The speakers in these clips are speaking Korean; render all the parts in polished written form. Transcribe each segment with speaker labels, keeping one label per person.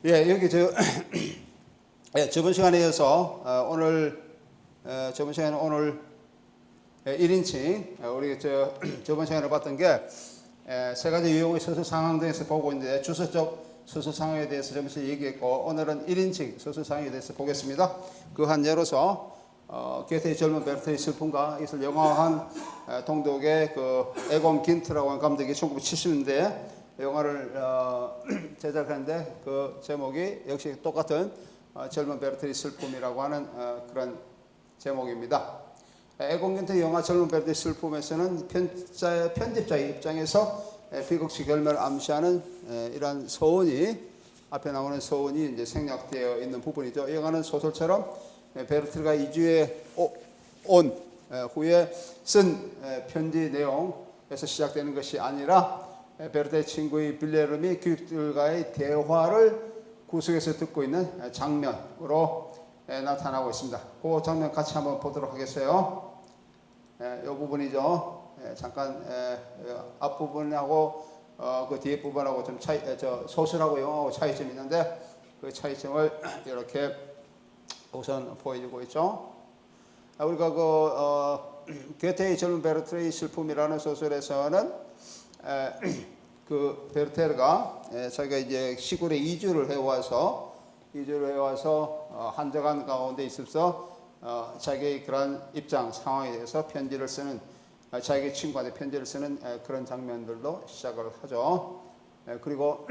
Speaker 1: 예, 여기 예, 저번 시간에 이어서 저번 시간에 오늘 1인칭 우리 저번 시간에 봤던 게 세 가지 유형의 서술 상황 등에서 보고 있는데 주소적 서술 상황에 대해서 잠시 얘기했고, 오늘은 1인칭 서술 상황에 대해서 보겠습니다. 그 한 예로서 게테의 젊은 베르테의 슬픔과 이것을 영화한 동독의 그 에곤 긴트라고 하는 감독이 1970년대에 영화를 제작했는데, 그 제목이 역시 똑같은 젊은 베르테의 슬픔이라고 하는 그런 제목입니다. 에곤 긴트 영화 젊은 베르테의 슬픔에서는 편집자의 입장에서 비극식 결말을 암시하는 이러한 서원이, 앞에 나오는 서원이 이제 생략되어 있는 부분이죠. 이 영화는 소설처럼 베르테가 이주에 온 후에 쓴 편지 내용에서 시작되는 것이 아니라 베르테의 친구의 빌레름이 귀족들과의 대화를 구석에서 듣고 있는 장면으로 나타나고 있습니다. 그 장면 같이 한번 보도록 하겠어요. 이 부분이죠. 잠깐 앞부분하고 그 뒤에 부분하고 좀 소설하고 영화하고 차이점이 있는데, 그 차이점을 이렇게 우선 보여주고 있죠. 우리가 게테의 젊은 베르테의 슬픔이라는 소설에서는 그 베르테가 자기가 이제 시골에 이주를 해와서 한적한 가운데 있어서 자기의 그런 입장 상황에 대해서 편지를 쓰는, 자기 친구한테 편지를 쓰는 그런 장면들로 시작을 하죠. 그리고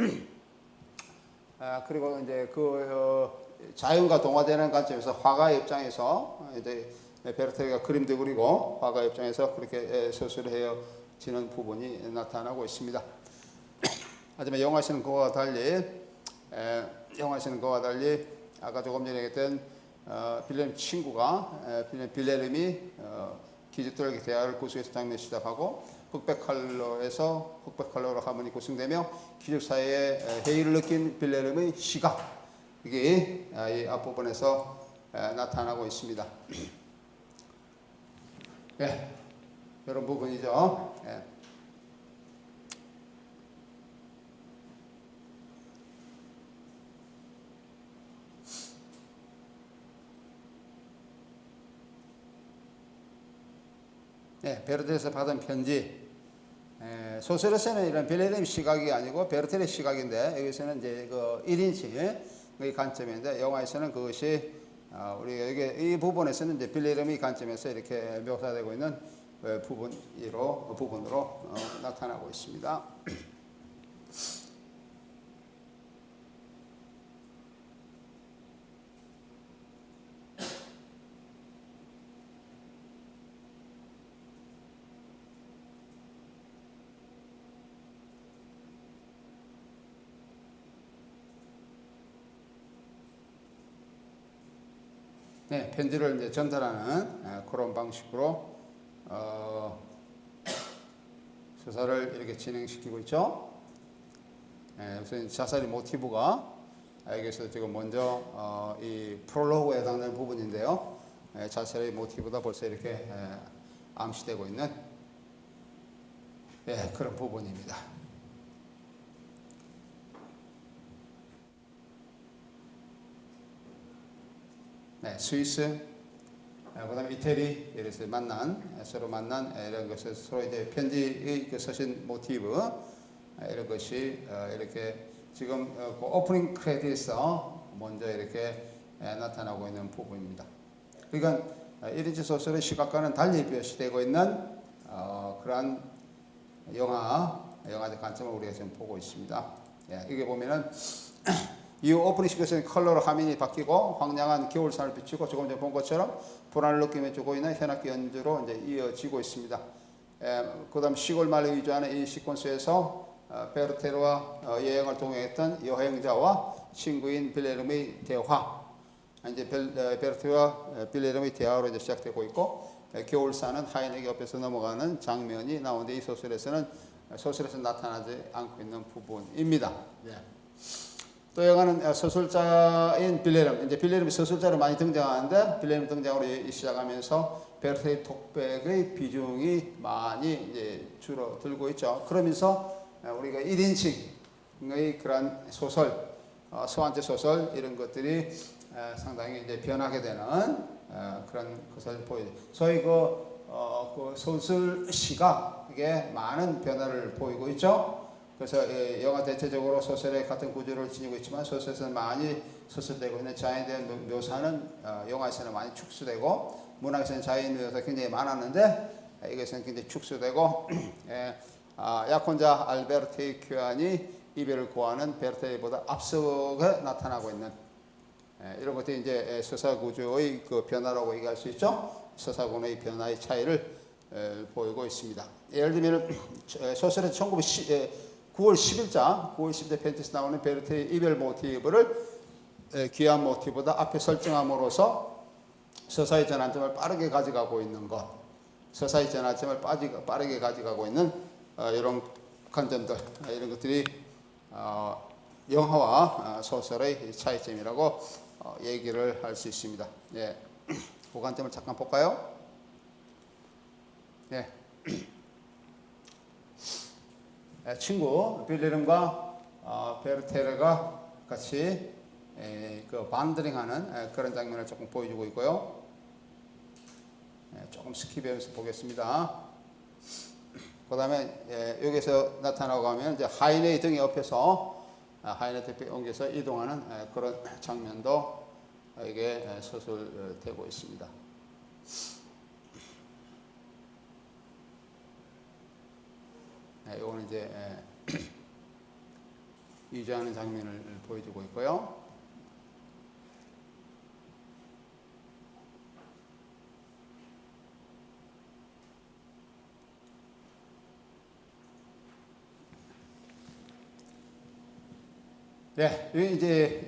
Speaker 1: 이제 자연과 동화되는 관점에서 화가의 입장에서 이제 베르테가 그림도 그리고 화가의 입장에서 그렇게 서술해지는 부분이 나타나고 있습니다. 하지만 영화에서는 그와 달리 아까 조금 전에 얘기했던 빌레름 친구가 빌레름이 귀족들에게 대화를 구석에서 장면 시작하고 흑백 컬러로 화면이 구성되며 귀족 사이에 회의를 느낀 빌레름의 시각, 이게 이 앞부분에서 나타나고 있습니다. 네, 이런 부분이죠. 베르테에서 받은 편지. 소설에서는 이런 빌레름 시각이 아니고 베르테의 시각인데, 여기서는 이제 그 1인칭의 관점인데, 영화에서는 그것이 우리가 여기 이 부분에서는 이제 빌레름의 관점에서 이렇게 묘사되고 있는 부분으로 나타나고 있습니다. 네, 편지를 이제 전달하는 그런 방식으로 서사를 이렇게 진행시키고 있죠. 우선 자살의 모티브가 여기서 지금 먼저 이 프롤로그에 해당되는 부분인데요. 자살의 모티브가 벌써 이렇게 암시되고 있는 그런 부분입니다. 스위스, 그다음에 이태리, 이래서 서로 만난 이런 것을 서로 이제 편지의 그 서신 모티브, 이런 것이 이렇게 지금 그 오프닝 크레딧에서 먼저 이렇게 나타나고 있는 부분입니다. 그러니까 1인칭 소설의 시각과는 달리 표시되고 있는 그러한 영화의 관점을 우리가 지금 보고 있습니다. 이게 보면은 이 오프닝 시크에서는 컬러로 화면이 바뀌고 황량한 겨울산을 비추고 조금 전에 본 것처럼 불안을 느끼며 주고 있는 현악기 연주로 이제 이어지고 있습니다. 그 다음 시골 마을을 위주하는 이 시퀀스에서 베르테와 여행을 동행했던 여행자와 친구인 빌레름의 대화, 이제 베르테와 빌레름의 대화로 이제 시작되고 있고, 겨울산은 하인에게 옆에서 넘어가는 장면이 나오는데, 이 소설에서 나타나지 않고 있는 부분입니다. 또 영화는 서술자인 빌레름, 이제 빌레름이 서술자로 많이 등장하는데, 빌레름 등장으로 시작하면서 베르테의 독백의 비중이 많이 이제 줄어들고 있죠. 그러면서 우리가 1인칭의 그런 소설, 서한테 소설 이런 것들이 상당히 이제 변하게 되는 그런 것을 보여요. 소위 그 소설 시가 이게 많은 변화를 보이고 있죠. 그래서 영화 대체적으로 소설의 같은 구조를 지니고 있지만 소설에서는 많이 서술되고 있는 자연에 대한 묘사는 영화에서는 많이 축소되고 문학에서는 자연 묘사가 굉장히 많았는데 이것은 굉장히 축소되고 약혼자 알베르트의 교환이 이별을 구하는 베르테보다 앞서가 나타나고 있는 이런 것들이 이제 서사 구조의 그 변화라고 얘기할 수 있죠. 서사군의 변화의 차이를 보이고 있습니다. 예를 들면 소설의 9월 10일자 펜트에서 나오는 베르테의 이별 모티브를 귀한 모티브보다 앞에 설정함으로써 서사의 전환점을 빠르게 가져가고 있는 것, 서사의 전환점을 빠르게 가져가고 있는 이런 관점들, 이런 것들이 영화와 소설의 차이점이라고 얘기를 할 수 있습니다. 예, 그 관점을 잠깐 볼까요? 예. 친구 빌리름과 베르테르가 같이 그 반드링하는 그런 장면을 조금 보여주고 있고요. 조금 스킵해서 보겠습니다. 그 다음에 여기서 나타나고 하면 이제 하이네의 등에 옆에서 하이네 등에 옮겨서 이동하는 그런 장면도 이게 서술되고 있습니다. 이거는 이제 유지하는 장면을 보여주고 있고요. 네,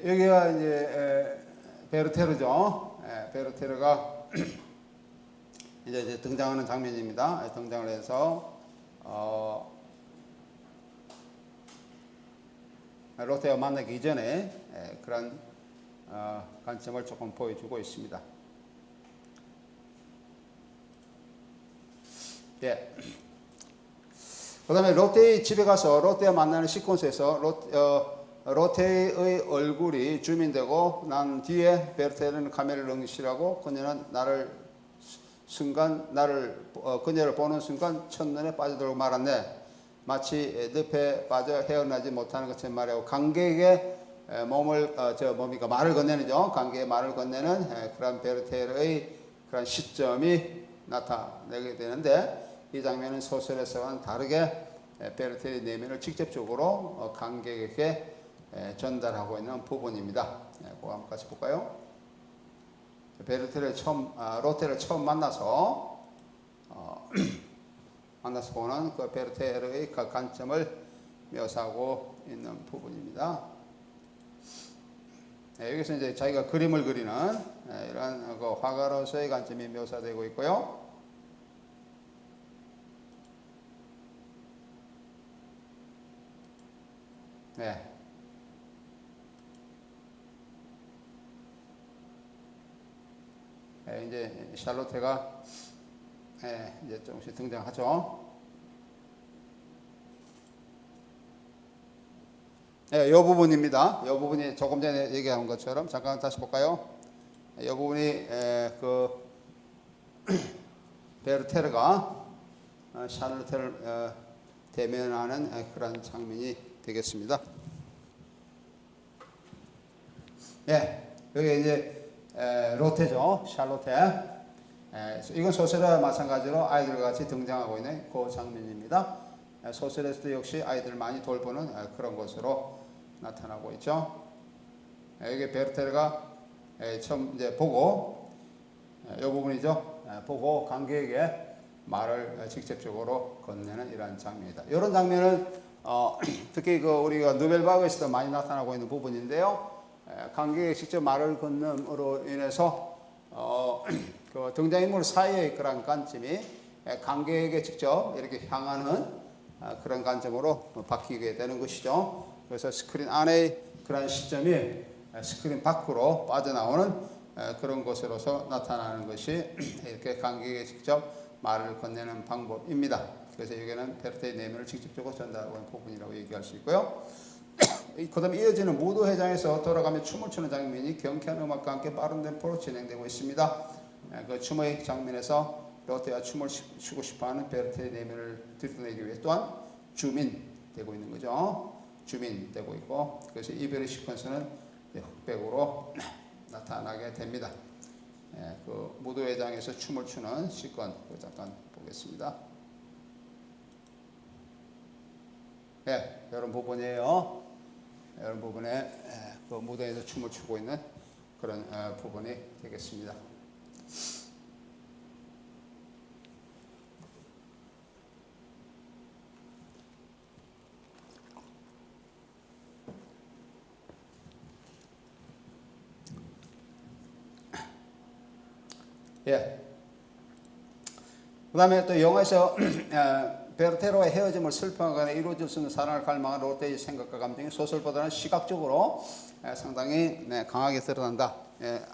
Speaker 1: 여기가 이제 베르테르죠. 베르테르가 이제 등장하는 장면입니다. 등장을 해서 로테와 만나기 이전에 그런 관점을 조금 보여주고 있습니다. 예. 그 다음에 로테의 집에 가서 로테와 만나는 시퀀스에서 로테의 얼굴이 줌인되고 난 뒤에 베르테르는 카메라를 응시하고 그녀는 그녀를 보는 순간 첫눈에 빠져들고 말았네. 마치 늪에 빠져 헤어나지 못하는 것처럼 말하고 관객에게 말을 건네는죠. 관객에 말을 건네는 그런 베르테르의 그런 시점이 나타내게 되는데 이 장면은 소설에서와는 다르게 베르테르의 내면을 직접적으로 관객에게 전달하고 있는 부분입니다. 그거 한번 같이 볼까요? 로테를 처음 만나서 보는 그 베르테르의 그 관점을 묘사하고 있는 부분입니다. 여기서 이제 자기가 그림을 그리는 이런 그 화가로서의 관점이 묘사되고 있고요. 네. 이제 샬롯테가 이제 조금씩 등장하죠. 이 부분입니다. 이 부분이 조금 전에 얘기한 것처럼 잠깐 다시 볼까요? 이 부분이 그 베르테르가 샬롯테를 대면하는 그런 장면이 되겠습니다. 예, 여기 이제 로테죠. 샬롯테. 이건 소설과 마찬가지로 아이들과 같이 등장하고 있는 그 장면입니다. 소설에서도 역시 아이들 많이 돌보는 그런 것으로 나타나고 있죠. 여기 베르테르가 처음 이제 보고 이 부분이죠. 보고 관객에게 말을 직접적으로 건네는 이러한 장면이다. 이런 장면은 특히 우리가 누벨바그에서도 많이 나타나고 있는 부분인데요. 관객에게 직접 말을 건냄으로 인해서 그 등장인물 사이의 그런 관점이 관객에게 직접 이렇게 향하는 그런 관점으로 바뀌게 되는 것이죠. 그래서 스크린 안의 그런 시점이 스크린 밖으로 빠져나오는 그런 것으로서 나타나는 것이 이렇게 관객에게 직접 말을 건네는 방법입니다. 그래서 여기는 베르테르의 내면을 직접적으로 전달하고 있는 부분이라고 얘기할 수 있고요. 그다음에 이어지는 무도회장에서 돌아가며 춤을 추는 장면이 경쾌한 음악과 함께 빠른 템포로 진행되고 있습니다. 그 춤의 장면에서 롯데와 춤을 추고 싶어하는 베르테의 내면을 들춰내기 위해 또한 주민 되고 있는 거죠. 주민 되고 있고, 그래서 이별의 시퀀스는 흑백으로 나타나게 됩니다. 그 무도회장에서 춤을 추는 시건 잠깐 보겠습니다. 이런 부분이에요. 이런 부분에 그 무대에서 춤을 추고 있는 그런 부분이 되겠습니다. 그 다음에 또 영화에서 베르테로의 헤어짐을 슬퍼하거나 이루어질 수 있는 사랑을 갈망한 롯데의 생각과 감정이 소설보다는 시각적으로 상당히 강하게 드러난다.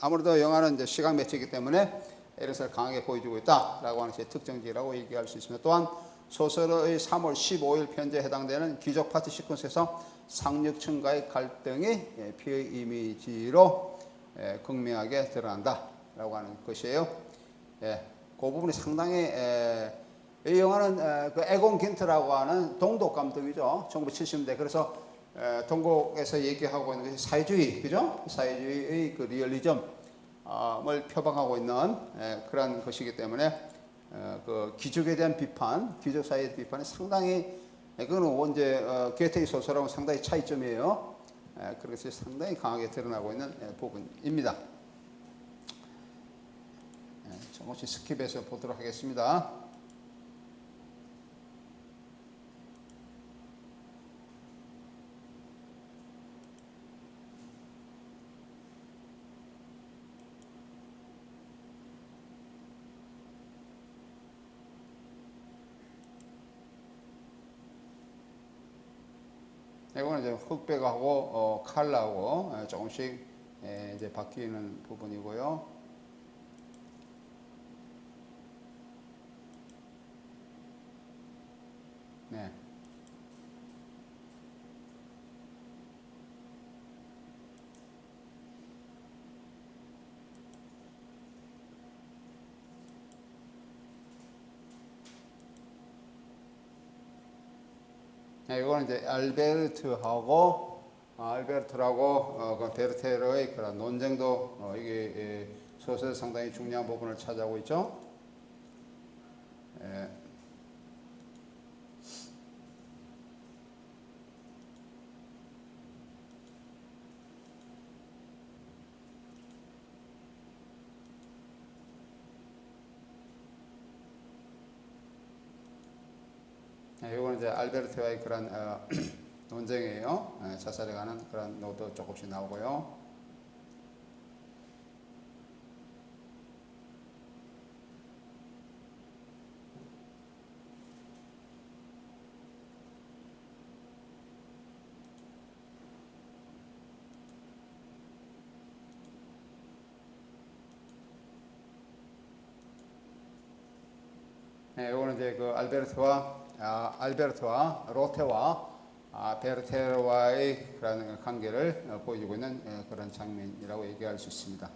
Speaker 1: 아무래도 영화는 이제 시각 매체이기 때문에 이것을 강하게 보여주고 있다라고 하는 제 특징이라고 얘기할 수 있습니다. 또한 소설의 3월 15일 편지에 해당되는 기적 파티 시퀀스에서 상류층과의 갈등이 피의 이미지로 극명하게 드러난다라고 하는 것이에요. 그 부분이 상당히 이 영화는 그 에곤 긴트라고 하는 동독 감독이죠. 1970년대. 그래서 동독에서 얘기하고 있는 것이 사회주의, 그죠? 사회주의의 그 리얼리즘을 표방하고 있는 그런 것이기 때문에 그 귀족에 대한 비판, 귀족 사회의 비판이 상당히 그거는 이제 괴테의 소설하고 상당히 차이점이에요. 그것이 상당히 강하게 드러나고 있는 부분입니다. 조금씩 스킵해서 보도록 하겠습니다. 이거는 이제 흑백하고 칼라하고 조금씩 이제 바뀌는 부분이고요. 네. 이거는 이제 알베르트라고 그 베르테르의 그런 논쟁도 이게 소설에 상당히 중요한 부분을 차지하고 있죠. 이거는 이제 알베르트와의 그런 논쟁이에요. 자살에 관한 그런 노도 조금씩 나오고요. 이거는 이제 그 알베르트와 로테와 베르테르와의 그런 관계를 보여주고 있는 그런 장면이라고 얘기할 수 있습니다.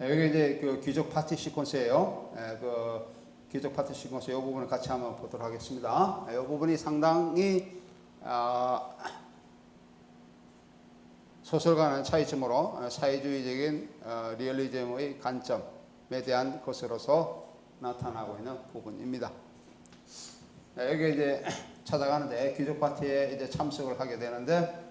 Speaker 1: 여기 이제 그 귀족 파티 시퀀스예요. 그 귀족 파티 시퀀스 이 부분을 같이 한번 보도록 하겠습니다. 이 부분이 상당히 소설과는 차이점으로 사회주의적인 리얼리즘의 관점에 대한 것으로서 나타나고 있는 부분입니다. 여기 이제 찾아가는데 귀족 파티에 이제 참석을 하게 되는데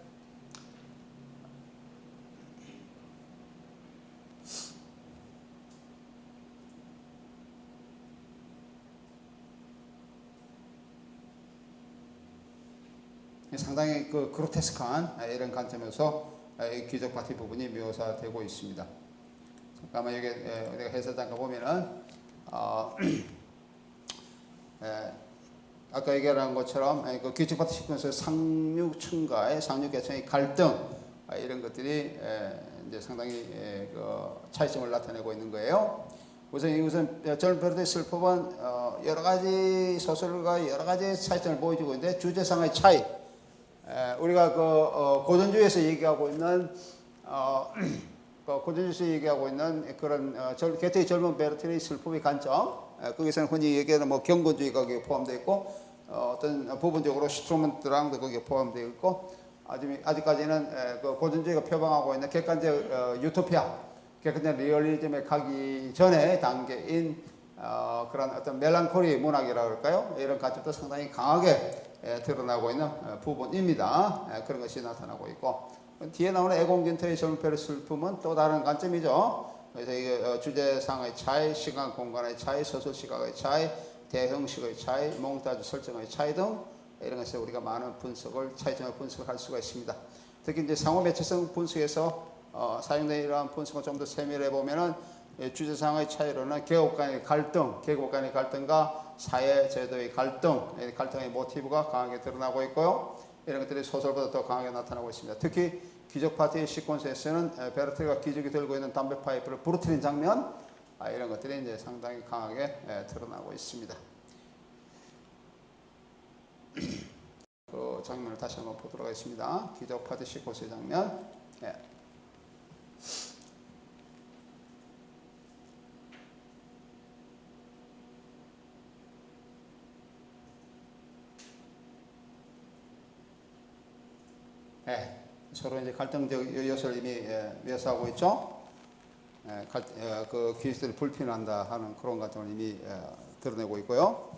Speaker 1: 상당히 그 그로테스크한 이런 관점에서 귀족 파티 부분이 묘사되고 있습니다. 잠깐만 여기 우리가 해설 잠깐 보면은 아까 얘기한 것처럼 그 규칙파트 시퀀스의 상류층과의 상류계층의 갈등 이런 것들이 이제 상당히 그 차이점을 나타내고 있는 거예요. 우선 젊은 베르테의 슬픔은 여러 가지 소설과 여러 가지 차이점을 보여주고 있는데 주제상의 차이, 우리가 그 고전주의에서 얘기하고 있는 고전주의에서 얘기하고 있는 그런 게테의 젊은 베르테의 슬픔의 관점, 거기서는 흔히 얘기하는 뭐 경건주의가 거기에 포함되어 있고 어떤 부분적으로 슈트루먼트랑도 거기에 포함되어 있고 아직까지는 그 고전주의가 표방하고 있는 객관적 유토피아, 객관적 리얼리즘에 가기 전의 단계인 그런 어떤 멜랑콜리 문학이라고 할까요? 이런 관점도 상당히 강하게 드러나고 있는 부분입니다. 그런 것이 나타나고 있고 뒤에 나오는 에공진터의 젊은 베르테의 슬픔은 또 다른 관점이죠. 그래서 이 주제상의 차이, 시간 공간의 차이, 서술 시각의 차이, 대형식의 차이, 몽타주 설정의 차이 등 이런 것에 우리가 많은 분석을, 차이점을 분석할 수가 있습니다. 특히 이제 상호 매체성 분석에서 사용된 이러한 분석을 좀 더 세밀해 보면은 주제상의 차이로는 계급 간의 갈등, 계급 간의 갈등과 사회 제도의 갈등, 갈등의 모티브가 강하게 드러나고 있고요. 이런 것들이 소설보다 더 강하게 나타나고 있습니다. 특히 귀족 파티의 시퀀스에서는 베르테가 귀족이 들고 있는 담배 파이프를 부러뜨린 장면, 이런 것들이 이제 상당히 강하게 드러나고 있습니다. 그 장면을 다시 한번 보도록 하겠습니다. 귀족 파티 시퀀스의 장면. 서로 이제 갈등적 요소를 이미 묘사하고 있죠. 그 귀족들이 불편한다 하는 그런 관점을 이미 드러내고 있고요.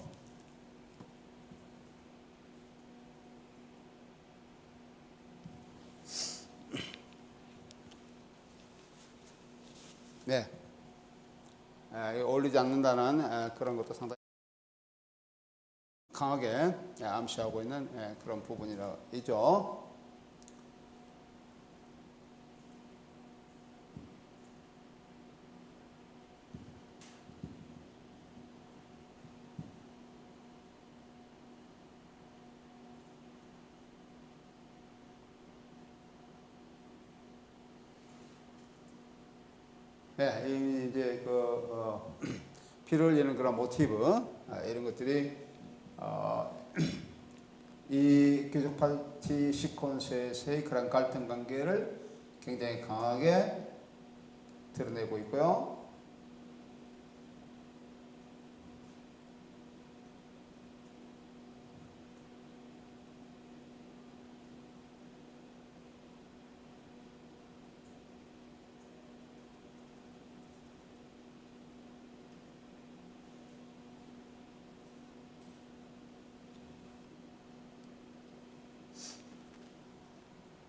Speaker 1: 네, 어울리지 않는다는 그런 것도 상당히 강하게 암시하고 있는 그런 부분이죠. 이제 그 피를 흘리는 그런 모티브, 이런 것들이 이 귀족 파티 시퀀스에서의 그런 갈등 관계를 굉장히 강하게 드러내고 있고요.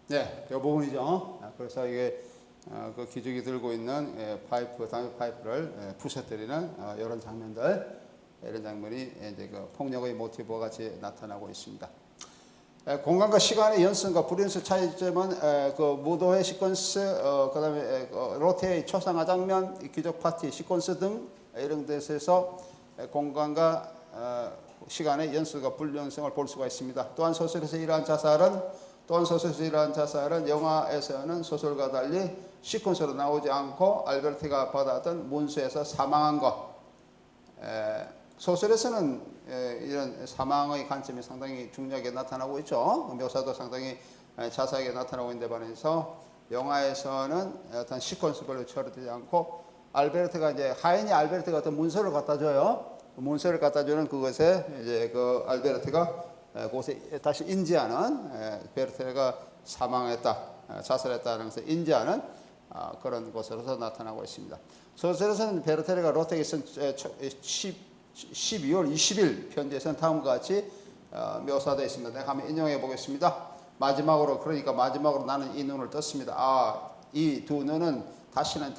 Speaker 1: 네, 이 부분이죠. 그래서 이게 그 귀족이 들고 있는 파이프, 담배 파이프를 부셔뜨리는 이런 장면들, 이런 장면이 이제 그 폭력의 모티브와 같이 나타나고 있습니다. 공간과 시간의 연습과 불연습 차이점은 그 무도회 시퀀스, 그다음에 로테의 초상화 장면, 귀족 파티 시퀀스 등 이런 데서 공간과 시간의 연습과 불연성을 볼 수가 있습니다. 또한 소설에서 이러한 자살은 영화에서는 소설과 달리 시퀀스로 나오지 않고 알베르티가 받았던 문수에서 사망한 것. 소설에서는 이런 사망의 관점이 상당히 중요하게 나타나고 있죠. 묘사도 상당히 자세하게 나타나고 있는데 반해서 영화에서는 어떤 시퀀스별로 처리되지 않고 알베르트가 이제 하인이 알베르트가 어떤 문서를 갖다 줘요. 문서를 갖다 주는 그것에 이제 그 알베르트가 그것에 다시 인지하는 베르테가 사망했다, 자살했다는 것을 인지하는 그런 것으로서 나타나고 있습니다. 소설에서는 베르테가 로테에 쓴 12월 20일 편지에서는 다음과 같이 묘사되어 있습니다. 내가 한번 인용해 보겠습니다. 마지막으로 나는 이 눈을 떴습니다. 이 두 눈은 다시는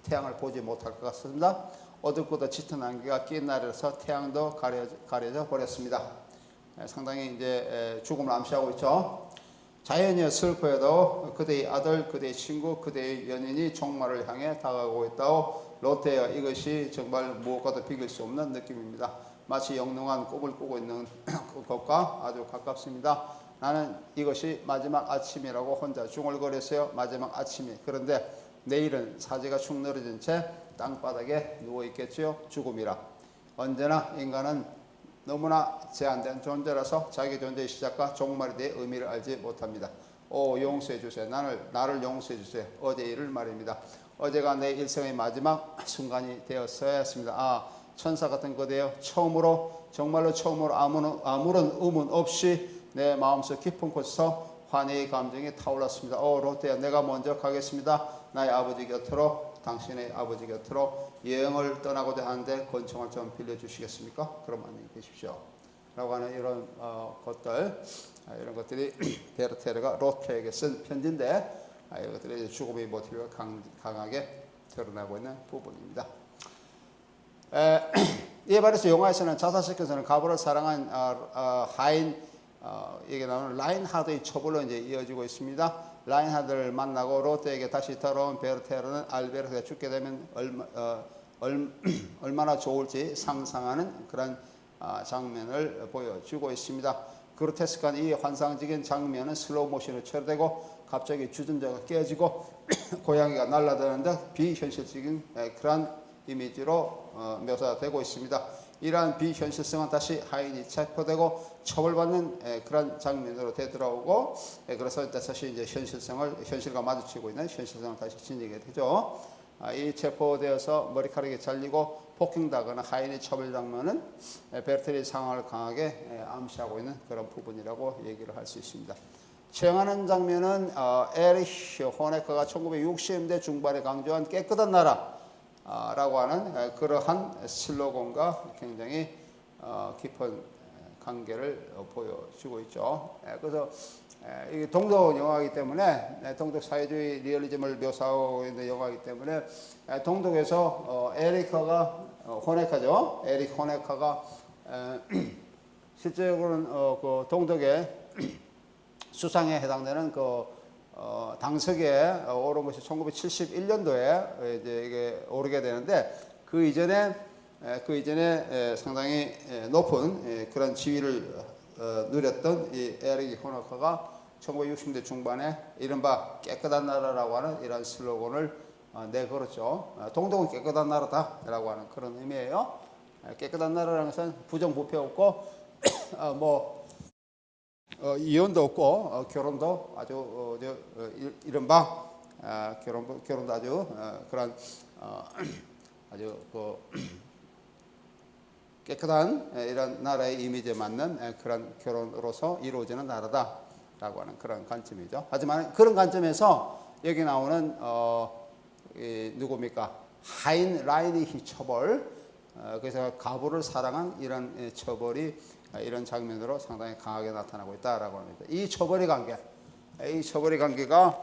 Speaker 1: 태양을 보지 못할 것 같습니다. 어둡고도 짙은 안개가 낀 날에서 태양도 가려져 버렸습니다. 상당히 이제 죽음을 암시하고 있죠. 자연이여 슬퍼해도 그대의 아들, 그대의 친구, 그대의 연인이 종말을 향해 다가가고 있다오. 로테여 이것이 정말 무엇과도 비길 수 없는 느낌입니다. 마치 영롱한 꿈을 꾸고 있는 것과 아주 가깝습니다. 나는 이것이 마지막 아침이라고 혼자 중얼거렸어요. 마지막 아침이. 그런데 내일은 사지가 축 늘어진 채 땅바닥에 누워있겠지요. 죽음이라. 언제나 인간은 너무나 제한된 존재라서 자기 존재의 시작과 종말에 대해 의미를 알지 못합니다. 오, 용서해 주세요. 나를 용서해 주세요. 어제 일을 말입니다. 어제가 내 일생의 마지막 순간이 되었어야 했습니다. 아, 천사 같은 거대요. 정말로 처음으로 아무런 의문 없이 내 마음속 깊은 곳에서 환희의 감정이 타올랐습니다. 롯데야, 내가 먼저 가겠습니다. 나의 아버지 곁으로, 당신의 아버지 곁으로 여행을 떠나고자 하는데 권총을 좀 빌려주시겠습니까? 그럼 안녕히 계십시오. 라고 하는 이런 이런 것들이 베르테르가 롯데에게 쓴 편지인데, 이것들이 죽음의 모티브가 강하게 드러나고 있는 부분입니다. 이에 반해서 영화에서는 자살시켜서는 가부를 사랑한 하인, 여기 나오는 라인하드의 처벌로 이제 이어지고 있습니다. 라인하드를 만나고 롯데에게 다시 돌아온 베르테르는 알베르트가 죽게 되면 얼마나 좋을지 상상하는 그런 장면을 보여주고 있습니다. 그로테스크한 이 환상적인 장면은 슬로우 모션으로 처리되고 갑자기 주전자가 깨지고 고양이가 날아다니는 듯 비현실적인 그런 이미지로 묘사되고 있습니다. 이러한 비현실성은 다시 하인이 체포되고 처벌받는 그런 장면으로 되돌아오고, 그래서 다시 이제 현실과 마주치고 있는 현실성을 다시 지니게 되죠. 이 체포되어서 머리카락이 잘리고 폭행당하는 하인의 처벌 장면은 베르테르의 상황을 강하게 암시하고 있는 그런 부분이라고 얘기를 할 수 있습니다. 처형하는 장면은 에리히 호네커가 1960년대 중반에 강조한 깨끗한 나라라고 하는 그러한 슬로건과 굉장히 깊은 관계를 보여주고 있죠. 그래서 이게 동독 영화이기 때문에, 동독 사회주의 리얼리즘을 묘사하고 있는 영화이기 때문에, 동독에서 에릭 호네카가 실제로는 그 동독의 수상에 해당되는 그 당석에 오른 것이 1971년도에 이제 이게 오르게 되는데, 그 이전에 상당히 높은 그런 지위를 누렸던 이 에릭 호네커가 1960년대 중반에 이른바 깨끗한 나라라고 하는 이런 슬로건을 내걸었죠. 동독은 깨끗한 나라다라고 하는 그런 의미예요. 깨끗한 나라라는 것은 부정부패 없고 이혼도 없고 결혼도 아주 이른바 결혼도 아주 그런 아주 깨끗한 이런 나라의 이미지에 맞는 그런 결혼으로서 이루어지는 나라다라고 하는 그런 관점이죠. 하지만 그런 관점에서 여기 나오는 누굽니까? 하인 라이니히 처벌, 그래서 가부를 사랑한 이런 처벌이 이런 장면으로 상당히 강하게 나타나고 있다라고 합니다. 이 처벌의 관계가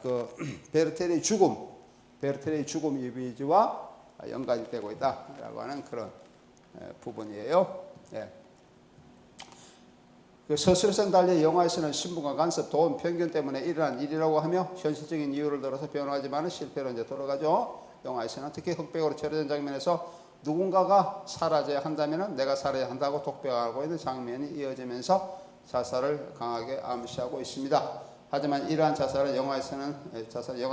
Speaker 1: 그 베르테르의 죽음 이미지와 연관이 되고 있다라고 하는 그런 부분이에요. 예. 그 서술성 달리 영화에서는 신분과 간섭, 돈, 편견 때문에 일어난 일이라고 하며 현실적인 이유를 들어서 변호하지만 실패로 이제 돌아가죠. 영화에서는 특히 흑백으로 처리된 장면에서 누군가가 사라져야 한다면 내가 살아야 한다고 독백하고 있는 장면이 이어지면서 자살을 강하게 암시하고 있습니다. 하지만 이러한 자살은 영화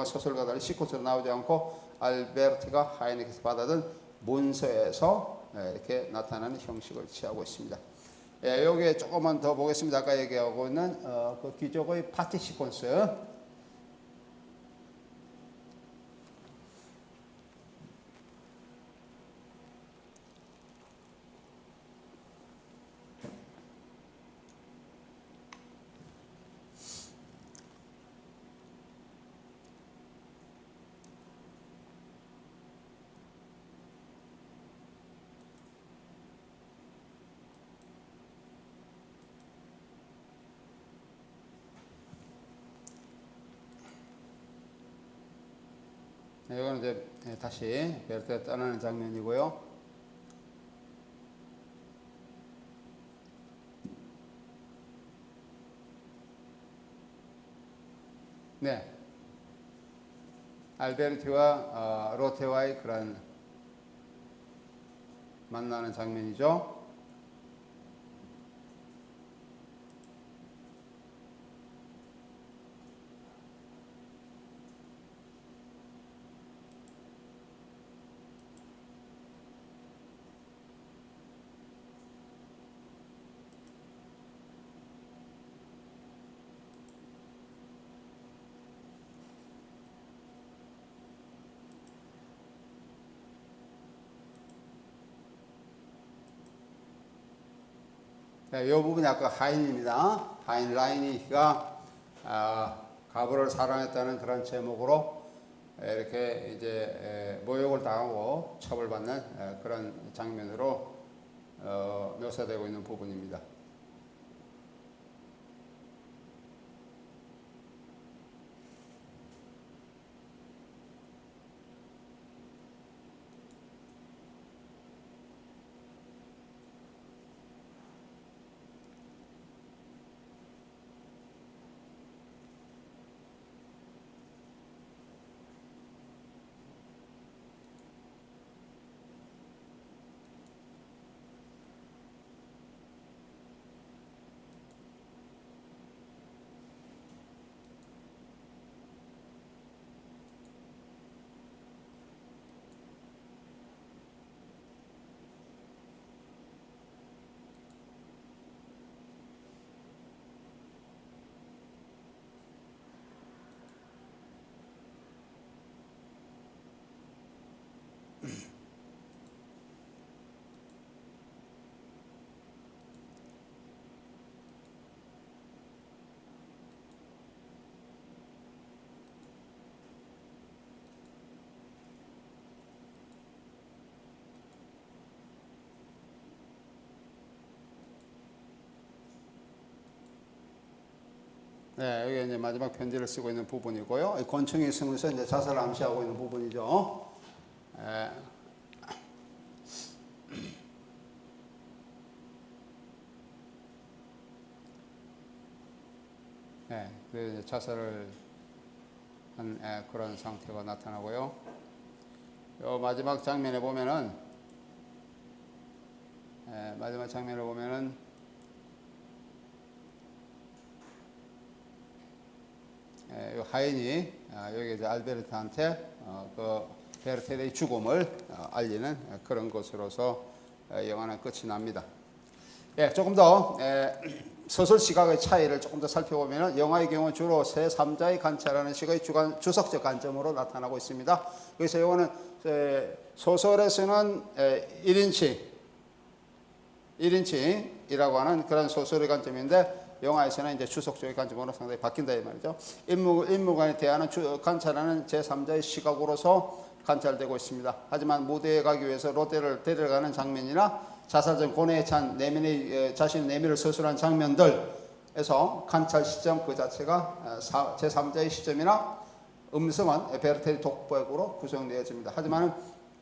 Speaker 1: 소설과 달리 시코스로 나오지 않고 알베르트가 하인에게서 받아든 문서에서 이렇게 나타나는 형식을 취하고 있습니다. 여기에 조금만 더 보겠습니다. 아까 얘기하고 있는 그 기적의 파티 시퀀스. 이거는 이제 다시 베르테르가 떠나는 장면이고요. 네, 알베르트와 로테와의 그런 만나는 장면이죠. 이 부분이 아까 하인입니다. 하인 라이니가 가브를 사랑했다는 그런 제목으로 이렇게 이제 모욕을 당하고 처벌받는 그런 장면으로 묘사되고 있는 부분입니다. 네, 여기 이제 마지막 편지를 쓰고 있는 부분이고요. 권총이 있으면서 이제 자살을 암시하고 있는 부분이죠. 네, 그 자살을 한 그런 상태가 나타나고요. 요 마지막 장면에 보면은 마지막 장면을 보면은 하인이 여기 이제 알베르트한테 그 베르테르의 죽음을 알리는 그런 것으로서 영화는 끝이 납니다. 예, 조금 더 서술 시각의 차이를 조금 더 살펴보면 영화의 경우 주로 제3자의 관찰하는 시각의 주석적 관점으로 나타나고 있습니다. 그래서 이거는 소설에서는 1인칭이라고 하는 그런 소설의 관점인데 영화에서는 이제 주석적인 관점으로 상당히 바뀐다 이 말이죠. 인물관에 대하는 관찰하는 제3자의 시각으로서 관찰되고 있습니다. 하지만 무대에 가기 위해서 로테를 데려가는 장면이나 자살 전 고뇌에 찬 자신의 내면을 서술한 장면들에서 관찰 시점 그 자체가 제3자의 시점이나 음성은 베르테르 독백으로 구성되어집니다. 하지만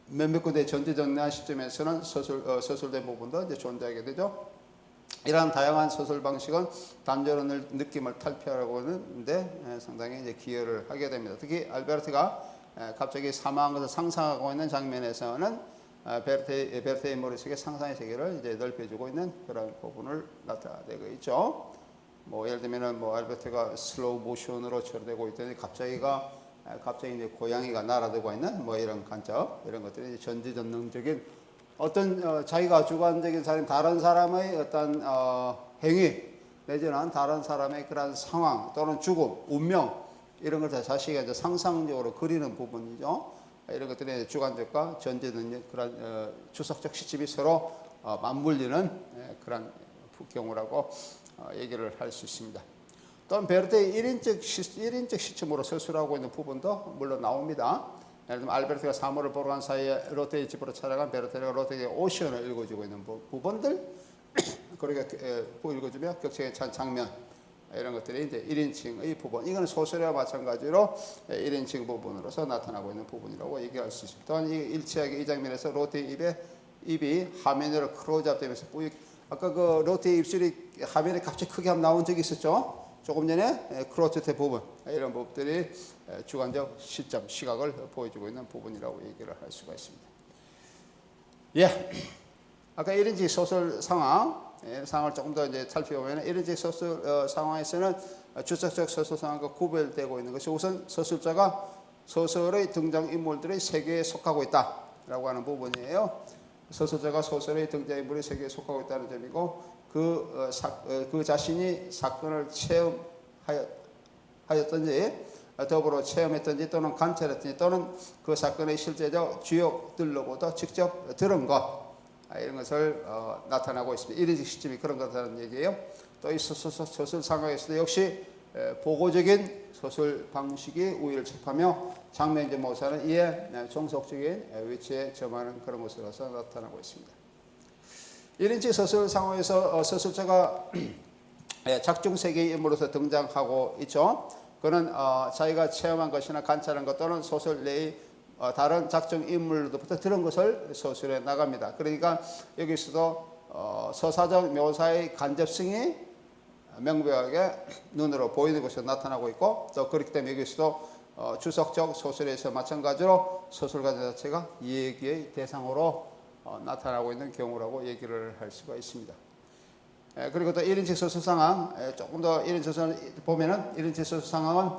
Speaker 1: 몇몇 군데 전제전능한 시점에서는 서술된 부분도 이제 존재하게 되죠. 이러한 다양한 서술 방식은 단조로운 느낌을 탈피하려고 하는데 상당히 이제 기여를 하게 됩니다. 특히 알베르트가 갑자기 사망한 것을 상상하고 있는 장면에서는 베르테의 머릿속에 상상의 세계를 이제 넓혀주고 있는 그런 부분을 나타내고 있죠. 뭐 예를 들면은 뭐 알베르트가 슬로우 모션으로 처리되고 있더니 갑자기 이제 고양이가 날아들고 있는 뭐 이런 간접 이런 것들이 전지전능적인 어떤 자기가 주관적인 사람 다른 사람의 어떤 행위 내지는 다른 사람의 그런 상황 또는 죽음 운명 이런 걸 다 자식이 이제 상상적으로 그리는 부분이죠. 이런 것들이 주관적과 전제능력 그런 주석적 시점이 서로 맞물리는 그런 경우라고 얘기를 할 수 있습니다. 또한 베르테의 1인적 시점으로 서술하고 있는 부분도 물론 나옵니다. 예를 들면 알베르트가 사물을 보러 간 사이에 로테의 집으로 찾아간 베르테가 로테의 오션을 읽어주고 있는 부분들 그렇게 읽어주며 격정에 찬 장면 이런 것들이 이제 1인칭의 부분. 이건 소설과 마찬가지로 1인칭 부분으로서 나타나고 있는 부분이라고 얘기할 수 있습니다. 또한 일치하게 이 장면에서 로테의 입이 화면으로 클로즈업 되면서 아까 그 로테의 입술이 화면에 갑자기 크게 한번 나온 적이 있었죠. 조금 전에 크로체테 부분 이런 부분들이 주관적 시각을 보여주고 있는 부분이라고 얘기를 할 수가 있습니다. 예, 아까 1인칭 소설 상황을 조금 더 이제 살펴보면 1인칭 소설 상황에서는 주석적 소설 상황과 구별되고 있는 것이 우선 서술자가 소설의 등장인물들의 세계에 속하고 있다라고 하는 부분이에요. 서술자가 소설의 등장인물의 세계에 속하고 있다는 점이고 그 자신이 사건을 체험하였든지 더불어 체험했든지 또는 관찰했든지 또는 그 사건의 실제적 주역들로부터 직접 들은 것 이런 것을 나타나고 있습니다. 1인칭 시점이 그런 거라는 얘기예요. 또 이 소설 상황에서도 역시 보고적인 소설 방식이 우위를 차지하며 장면적 모사는 이에 종속적인 위치에 점하는 그런 것으로서 나타나고 있습니다. 1인칭 소설 상황에서 서술자가 작중 세계의 인물로서 등장하고 있죠. 그는 자기가 체험한 것이나 관찰한 것 또는 소설 내의 다른 작중 인물로부터 들은 것을 서술해 나갑니다. 그러니까 여기서도 서사적 묘사의 간접성이 명백하게 눈으로 보이는 것으로 나타나고 있고 또 그렇기 때문에 여기서도 주석적 소설에서 마찬가지로 소설가 자체가 얘기의 대상으로 나타나고 있는 경우라고 얘기를 할 수가 있습니다. 그리고 또 1인칭 소설 상황 조금 더 1인칭 소설 보면은 1인칭 소설 상황은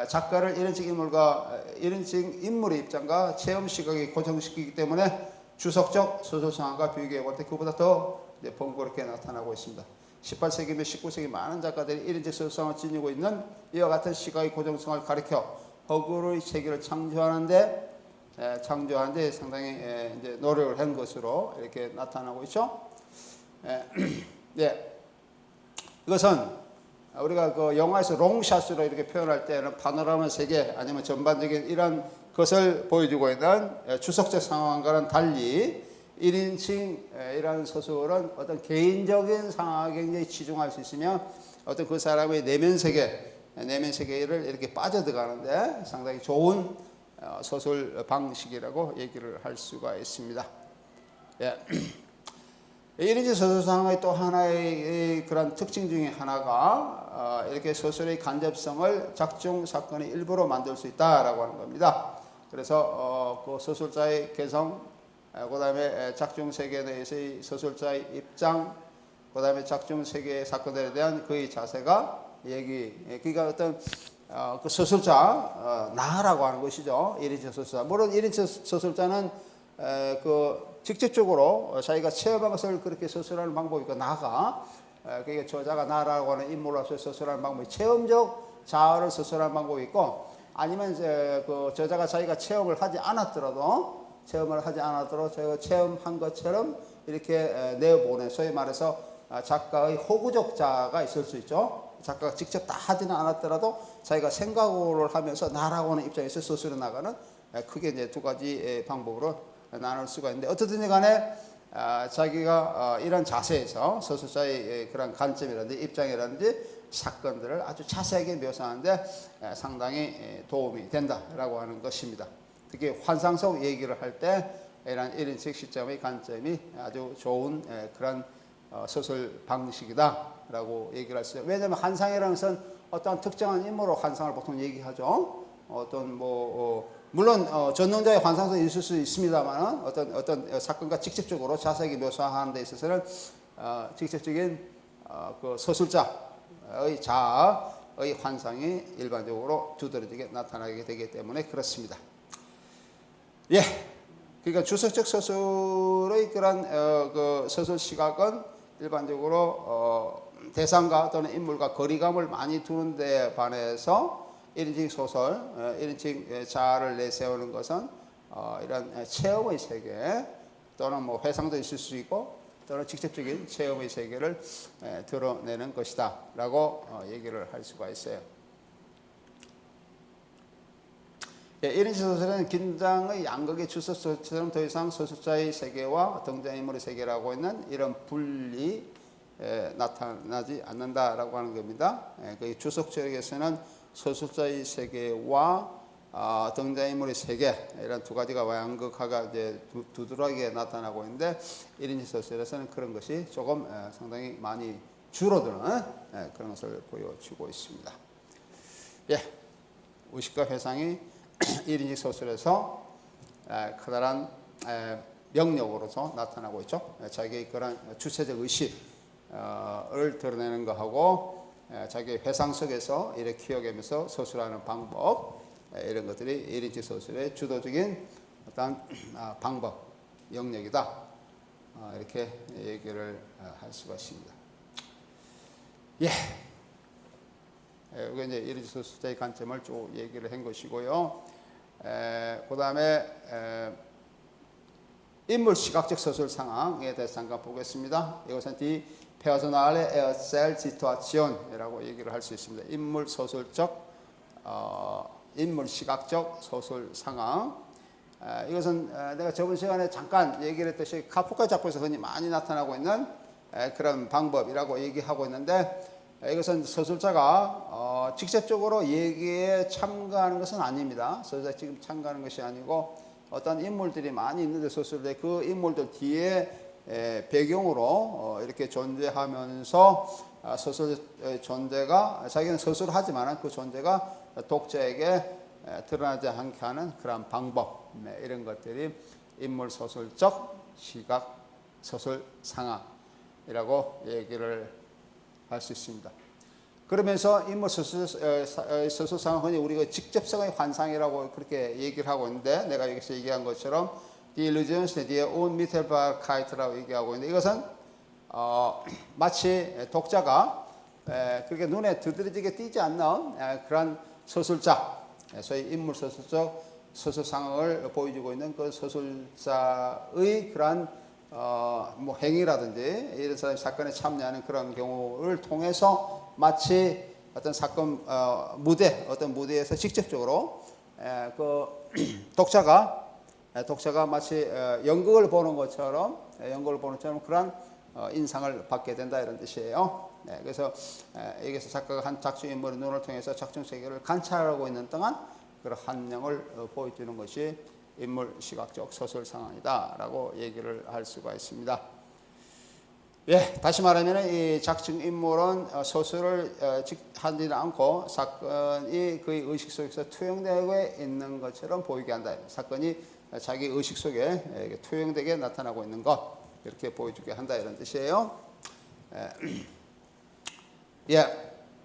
Speaker 1: 작가를 1인칭 인물의 입장과 체험 시각이 고정시키기 때문에 주석적 소설 상황과 비교해 볼 때 그보다 더 번거롭게 나타나고 있습니다. 18세기며 19세기 많은 작가들이 1인칭 소설 상황을 지니고 있는 이와 같은 시각의 고정성을 가리켜 허구의 세계를 창조하는데 상당히 이제 노력을 한 것으로 이렇게 나타나고 있죠. 네. 이것은 우리가 그 영화에서 롱샷으로 이렇게 표현할 때는 파노라마 세계 아니면 전반적인 이런 것을 보여주고 있는 주석적 상황과는 달리 1인칭이라는 소설은 어떤 개인적인 상황에 굉장히 치중할 수 있으며 어떤 그 사람의 내면 세계를 이렇게 빠져들어가는데 상당히 좋은 소설 방식이라고 얘기를 할 수가 있습니다. 예. 1인칭 소설 상황의 또 하나의 그런 특징 중에 하나가 이렇게 소설의 간접성을 작중 사건의 일부로 만들 수 있다라고 하는 겁니다. 그래서 그 소설자의 개성, 그 다음에 작중 세계에 대해서의 소설자의 입장, 그 다음에 작중 세계의 사건들에 대한 그의 자세가 그러니까 어떤 그 소설자 나라고 하는 것이죠. 1인칭 소설자. 물론 1인칭 소설자는 그 직접적으로 자기가 체험한 것을 그렇게 소설하는 방법이 있고 그게 저자가 나라고 하는 인물로서 소설하는 방법이 체험적 자아를 소설하는 방법이 있고 아니면 이제 그 저자가 자기가 체험을 하지 않았더라도 저희가 체험한 것처럼 이렇게 내어보내 소위 말해서 작가의 호구적 자아가 있을 수 있죠. 작가가 직접 다 하지는 않았더라도 자기가 생각을 하면서 나라고 하는 입장에서 소설을 나가는 크게 이제 두 가지 방법으로 나눌 수가 있는데 어떻든지 간에 자기가 이런 자세에서 소설자의 그런 관점이라든지 입장이라든지 사건들을 아주 자세하게 묘사하는데 상당히 도움이 된다라고 하는 것입니다. 특히 환상적 얘기를 할 때 이런 1인칭 시점의 관점이 아주 좋은 그런 소설 방식이다라고 얘기를 할 수 있어요. 왜냐하면 환상이라는 것은 어떤 특정한 인물로 환상을 보통 얘기하죠. 어떤 물론 전능자의 환상성이 있을 수 있습니다만 어떤 사건과 직접적으로 자세하게 묘사하는 데 있어서는 직접적인 그 소설자의 자아의 환상이 일반적으로 두드러지게 나타나게 되기 때문에 그렇습니다. 예, 그러니까 주석적 소설의 그런 그 소설 시각은 일반적으로 대상과 또는 인물과 거리감을 많이 두는 데 반해서 1인칭 소설, 1인칭 자아를 내세우는 것은 이런 체험의 세계 또는 뭐 회상도 있을 수 있고 또는 직접적인 체험의 세계를 드러내는 것이다 라고 얘기를 할 수가 있어요. 1인칭 소설은 긴장의 양극의 주소처럼 더 이상 소설자의 세계와 등장인물의 세계라고 있는 이런 분리 나타나지 않는다라고 하는 겁니다. 그 주석적에서는 소설자의 세계와 등장인물의 세계 이런 두 가지가 양극화가 이제 두드러지게 나타나고 있는데 1인칭 소설에서는 그런 것이 조금 상당히 많이 줄어드는 그런 것을 보여주고 있습니다. 예, 의식과 회상이 1인칭 소설에서 커다란 명령으로서 나타나고 있죠. 자기의 그런 주체적 의식을 드러내는 것하고 자기의 회상 속에서 이렇게 키워가면서 서술하는 방법, 이런 것들이 1인칭 서술의 주도적인 어떤 방법, 영역이다. 이렇게 얘기를 할 수가 있습니다. 예. 이게 이제 1인칭 서술자의 관점을 쭉 얘기를 한 것이고요. 그 다음에 인물 시각적 서술 상황에 대해서 잠깐 보겠습니다. 이것은 die personale Erzählsituation이라고 얘기를 할 수 있습니다. 인물 서술적, 인물 시각적 서술 상황. 이것은 내가 저번 시간에 잠깐 얘기를 했듯이 카프카 작품에서 흔히 많이 나타나고 있는 그런 방법이라고 얘기하고 있는데, 이것은 서술자가 직접적으로 얘기에 참가하는 것은 아닙니다. 서술자가 지금 참가하는 것이 아니고 어떤 인물들이 많이 있는데 서술에 그 인물들 뒤에 배경으로 이렇게 존재하면서 서술의 존재가, 자기는 서술하지만 그 존재가 독자에게 드러나지 않게 하는 그런 방법, 이런 것들이 인물 서술적 시각 서술 상황이라고 얘기를 할 수 있습니다. 그러면서 인물 서술 상황은 우리가 직접성의 환상이라고 그렇게 얘기를 하고 있는데, 내가 여기서 얘기한 것처럼 Die Illusions der Unmittelbarkeit라고 얘기하고 있는데, 이것은 마치 독자가 그렇게 눈에 두드러지게 띄지 않는 그런 서술자, 소위 인물 서술적 서술 상황을 보여주고 있는 그 서술자의 그런 뭐 행위라든지 이런 사람이 사건에 참여하는 그런 경우를 통해서 마치 어떤 사건 어떤 무대에서 직접적으로 그 독자가 마치 연극을 보는 것처럼 그런 인상을 받게 된다, 이런 뜻이에요. 그래서 여기서 작가가 한 작중 인물의 눈을 통해서 작중 세계를 관찰하고 있는 동안 그런 한영을 보여주는 것이 인물 시각적 서술 상황이다라고 얘기를 할 수가 있습니다. 예, 다시 말하면 이 작중 인물은 서술을 하지 않고 사건이 그의 의식 속에서 투영되고 있는 것처럼 보이게 한다. 사건이 자기 의식 속에 투영되게 나타나고 있는 것, 이렇게 보여주게 한다, 이런 뜻이에요. 예,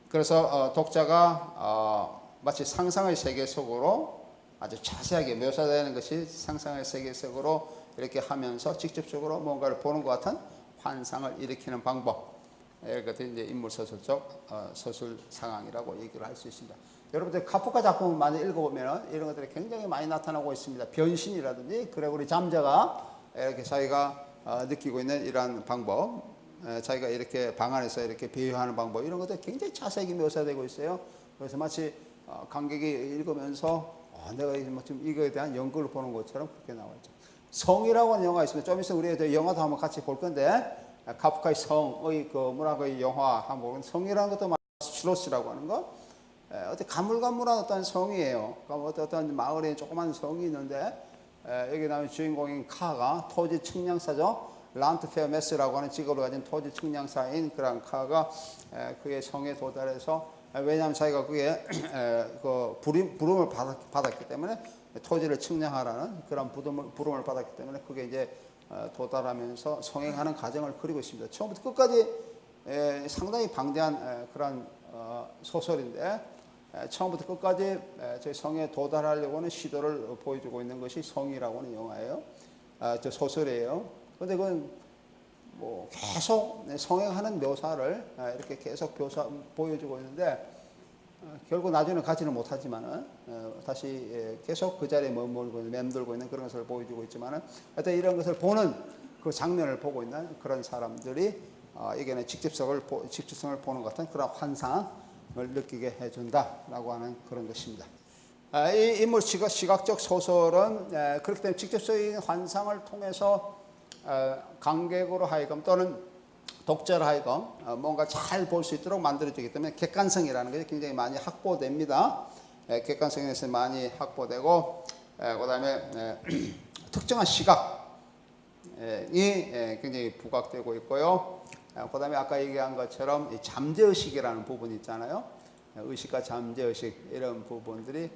Speaker 1: 그래서 독자가 마치 상상의 세계 속으로 아주 자세하게 묘사되는 것이 상상의 세계 속으로 이렇게 하면서 직접적으로 뭔가를 보는 것 같은 환상을 일으키는 방법, 이것들이 이제 인물 서술적 서술 상황이라고 얘기를 할 수 있습니다. 여러분들 카프카 작품을 많이 읽어보면 이런 것들이 굉장히 많이 나타나고 있습니다. 변신이라든지 그레고리 잠자가 이렇게 자기가 느끼고 있는 이러한 방법, 자기가 이렇게 방 안에서 이렇게 비유하는 방법, 이런 것들이 굉장히 자세하게 묘사되고 있어요. 그래서 마치 관객이 읽으면서 내가 지금 이거에 대한 연극을 보는 것처럼 그렇게 나와 있죠. 성이라고 하는 영화가 있습니다. 좀 있으면 우리가 영화도 한번 같이 볼 건데, 카프카의 성의 그 문학의 영화 한번 보면, 성이라는 것도 슈로스라고 하는 거, 어떤 가물가물한 어떤 성이에요. 어떤 마을에 조그만 성이 있는데, 여기 나오는 주인공인 카가 토지 측량사죠. 란트페어메스라고 하는 직업을 가진 토지 측량사인 그런 카가 그의 성에 도달해서, 왜냐하면 자기가 그게 그 부름을 받았기 때문에, 토지를 측량하라는 그런 부름을 받았기 때문에 그게 이제 도달하면서 성행하는 과정을 그리고 있습니다. 처음부터 끝까지 상당히 방대한 그런 소설인데, 처음부터 끝까지 저희 성에 도달하려고 하는 시도를 보여주고 있는 것이 성이라고 하는 영화예요. 저 소설이에요. 그런데 그건 뭐 계속 성행하는 묘사를 이렇게 계속 보여주고 있는데, 결국 나중에는 가지는 못하지만은 다시 계속 그 자리에 맴돌고 있는 그런 것을 보여주고 있지만은, 하여튼 이런 것을 보는 그 장면을 보고 있는 그런 사람들이 이게는 직접성을 보는 것 같은 그런 환상을 느끼게 해준다라고 하는 그런 것입니다. 이 인물 시각적 소설은 그렇기 때문에 직접적인 환상을 통해서 관객으로 하여금 또는 독자로 하여금 뭔가 잘 볼 수 있도록 만들어지기 때문에 객관성이라는 것이 굉장히 많이 확보됩니다. 객관성에서 많이 확보되고, 그 다음에 특정한 시각이 굉장히 부각되고 있고요. 그 다음에 아까 얘기한 것처럼 잠재의식이라는 부분이 있잖아요. 의식과 잠재의식, 이런 부분들이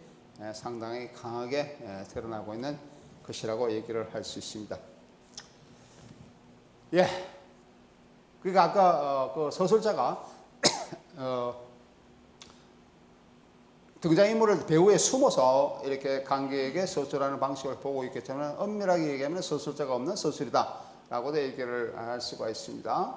Speaker 1: 상당히 강하게 드러나고 있는 것이라고 얘기를 할 수 있습니다. 예. 그러니까 아까 그 서술자가 등장인물을 배우에 숨어서 이렇게 관객에게 서술하는 방식을 보고 있기 때문에 엄밀하게 얘기하면 서술자가 없는 서술이다 라고도 얘기를 할 수가 있습니다.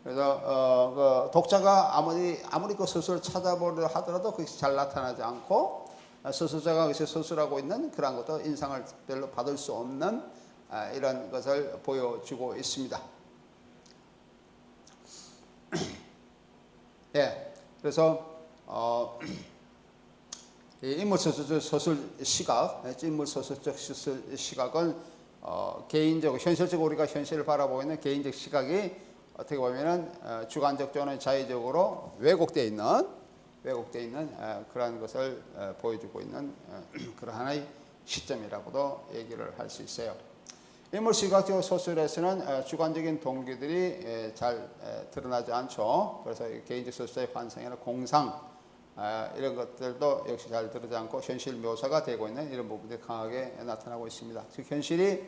Speaker 1: 그래서 그 독자가 아무리 그 서술을 찾아보려 하더라도 그것이 잘 나타나지 않고 서술자가 그것을 서술하고 있는 그런 것도 인상을 별로 받을 수 없는 이런 것을 보여주고 있습니다. 예, 그래서 이 인물 서술 시각, 인물 서술적 서술 시각은 개인적, 현실적으로 우리가 현실을 바라보고 있는 개인적 시각이 어떻게 보면은 주관적 또는 자의적으로 왜곡되어 있는 그러한 것을 보여주고 있는 그런 하나의 시점이라고도 얘기를 할 수 있어요. 인물 시각적 서술에서는 주관적인 동기들이 잘 드러나지 않죠. 그래서 개인적 서술자의 환상이나 공상 이런 것들도 역시 잘 드러나지 않고 현실 묘사가 되고 있는 이런 부분들이 강하게 나타나고 있습니다. 즉 현실이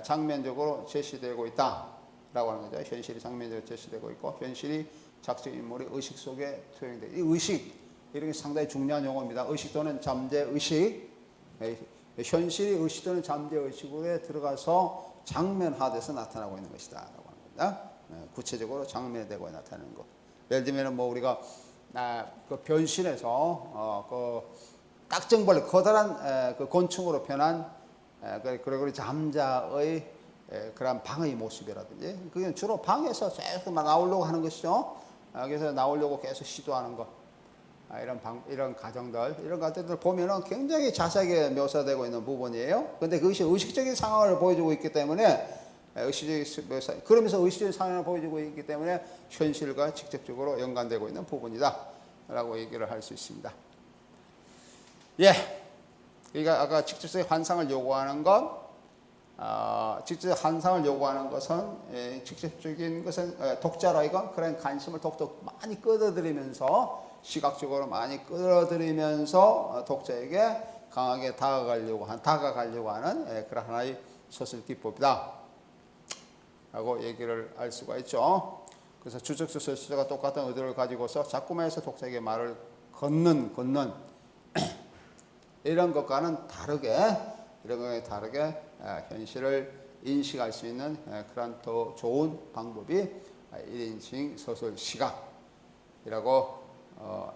Speaker 1: 장면적으로 제시되고 있다라고 하는 거죠. 현실이 장면적으로 제시되고 있고 현실이 작적 인물의 의식 속에 투영돼. 이 의식 이런 게 상당히 중요한 용어입니다. 의식 또는 잠재 의식. 현실이 의식 또는 잠재 의식에 들어가서 장면화돼서 나타나고 있는 것이다 라고 하는 겁니다. 구체적으로 장면되고 나타나는 것. 예를 들면 뭐 우리가 그 변신해서 그 딱정벌레 커다란 그 곤충으로 변한 그리고 잠자의 그런 방의 모습이라든지 그게 주로 방에서 계속 나오려고 하는 것이죠. 그래서 나오려고 계속 시도하는 것. 이런 과정들, 이런 것들을 보면은 굉장히 자세하게 묘사되고 있는 부분이에요. 근데 그것이 의식적인 상황을 보여주고 있기 때문에, 그러면서 의식적인 상황을 보여주고 있기 때문에 현실과 직접적으로 연관되고 있는 부분이다. 라고 얘기를 할 수 있습니다. 예. 그러니까 아까 직접적인 환상을 요구하는 것, 직접 환상을 요구하는 것은, 직접적인 것은 독자라이건 그런 관심을 독특 많이 끌어들이면서 시각적으로 많이 끌어들이면서 독자에게 강하게 다가가려고 하는 그런 하나의 서술 기법이다 라고 얘기를 할 수가 있죠. 그래서 주적 서술자가 똑같은 의도를 가지고서 작품에서 독자에게 말을 걷는 이런 것과는 다르게 현실을 인식할 수 있는 그런 더 좋은 방법이 1인칭 서술 시각이라고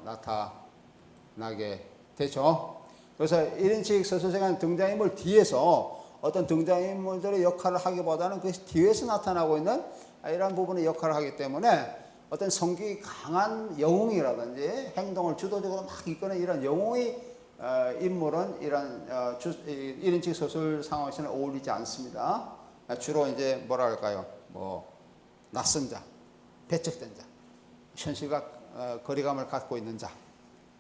Speaker 1: 나타나게 되죠. 그래서 1인칭 서술시각은 등장인물 뒤에서 어떤 등장인물들의 역할을 하기보다는 그 뒤에서 나타나고 있는 이런 부분의 역할을 하기 때문에 어떤 성격이 강한 영웅이라든지 행동을 주도적으로 막 이끄는 이런 영웅의 인물은 이런 1인칭 서술 상황에서는 어울리지 않습니다. 주로 이제 뭐라 할까요? 뭐 낯선 자, 배척된 자, 현실과 거리감을 갖고 있는 자,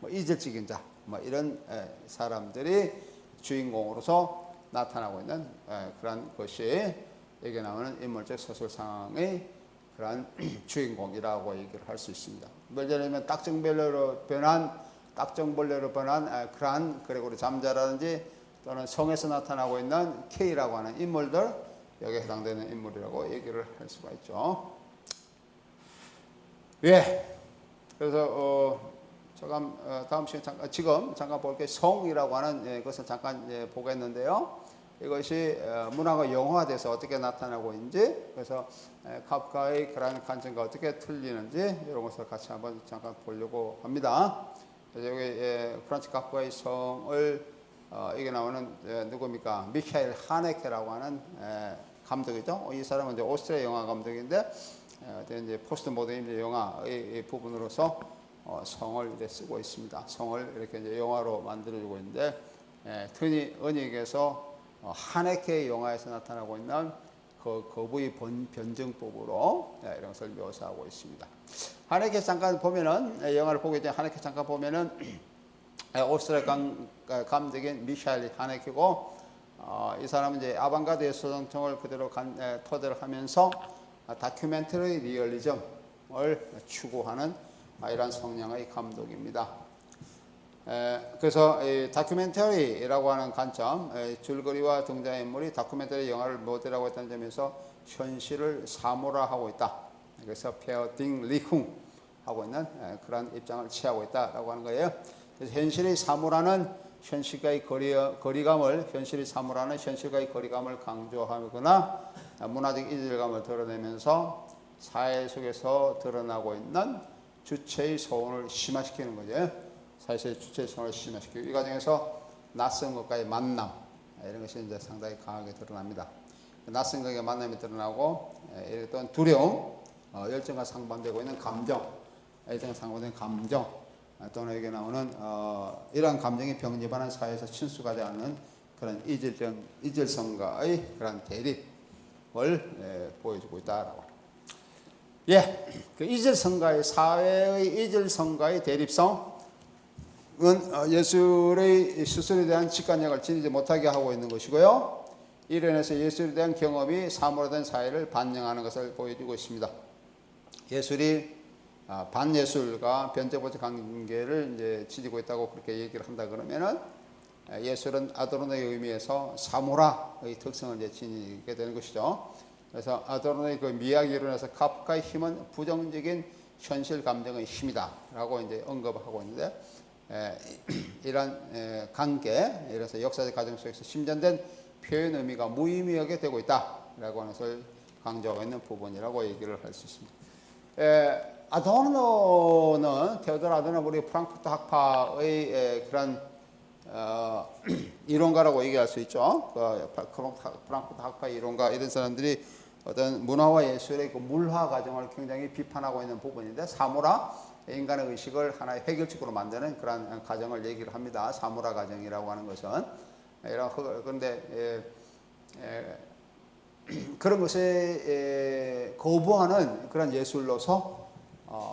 Speaker 1: 뭐 이질적인 자, 뭐 이런 사람들이 주인공으로서 나타나고 있는 그런 것이 여기 나오는 인물적 서술 상황의 그런 주인공이라고 얘기를 할 수 있습니다. 예를 들면 딱정벌레로 변한 그러한 그레고리 잠자라든지 또는 성에서 나타나고 있는 K라고 하는 인물들, 여기에 해당되는 인물이라고 얘기를 할 수가 있죠. 예. 그래서 다음 시간 지금 잠깐 볼게요. 성이라고 하는 것을 잠깐 보겠는데요. 이것이 문화가 영화화돼서 어떻게 나타나고 있는지, 그래서 카프카의 그런 관점과 어떻게 틀리는지 이런 것을 같이 한번 잠깐 보려고 합니다. 그래서 여기 프란츠 카프카의 성을 이게 나오는 누굽니까? 미카엘 하네케라고 하는 감독이죠. 이 사람은 이제 오스트리아 영화 감독인데 이제 포스트 모더니즘 영화의 부분으로서 성을 이제 쓰고 있습니다. 성을 이렇게 이제 영화로 만들어주고 있는데 흔히 언익에서 하네케 영화에서 나타나고 있는 그 거부의 변증법으로 이런 것을 묘사하고 있습니다. 하네케 잠깐 보면은 영화를 보고 이제 하네케 잠깐 보면은 오스트리아 감독인 미샤엘 하네케고 이 사람은 이제 아방가드 예술전통을 그대로 토대로 하면서 다큐멘터리 리얼리즘을 추구하는 이러한 성향의 감독입니다. 그래서 이 다큐멘터리라고 하는 관점, 줄거리와 등장인물이 다큐멘터리 영화를 모델하고 있다는 점에서 현실을 사물화하고 있다. 그래서 페어딩 리쿵 하고 있는 그런 입장을 취하고 있다라고 하는 거예요. 그래서 현실의 사물화는 현실과의 현실이 사물화는 현실과의 거리감을 강조하거나 문화적 이질감을 드러내면서 사회 속에서 드러나고 있는 주체의 소원을 심화시키는 거죠. 사회의 주체의 소원을 심화시키고 이 과정에서 낯선 것과의 만남 이런 것이 이제 상당히 강하게 드러납니다. 낯선 것과의 만남이 드러나고 또한 두려움, 열정과 상반되고 있는 감정, 열정과 상반되는 감정 또는 여기 나오는 이러한 감정이 병립하는 사회에서 친숙하지 않은 그런 이질성과의 그런 대립을 보여주고 있다라고. 그 이질성과의 사회의 이질성과의 대립성은 예술의 스스로에 대한 직관력을 지니지 못하게 하고 있는 것이고요. 이로 인해서 예술에 대한 경험이 사물화된 사회를 반영하는 것을 보여주고 있습니다. 예술이 반예술과 변제보적 관계를 이제 지니고 있다고 그렇게 얘기를 한다 그러면은 예술은 아도르노의 의미에서 사물화의 특성을 이제 지니게 되는 것이죠. 그래서 아도르노의 그 미학 이론에서 카프카의 힘은 부정적인 현실 감정의 힘이다라고 이제 언급하고 있는데 이런 관계, 이래서 역사적 과정 속에서 심전된 표현 의미가 무의미하게 되고 있다라고 하는 것을 강조하고 있는 부분이라고 얘기를 할 수 있습니다. 아도르노는 테오도르 아도르노 우리 프랑크푸르트 학파의 그런 이론가라고 얘기할 수 있죠. 프랑크푸르트 학파 이론가 이런 사람들이 어떤 문화와 예술의 그 물화 과정을 굉장히 비판하고 있는 부분인데 사물화, 인간의 의식을 하나의 획일적으로 만드는 그런 과정을 얘기를 합니다. 사물화 과정이라고 하는 것은 그런데 그런 것에 거부하는 그런 예술로서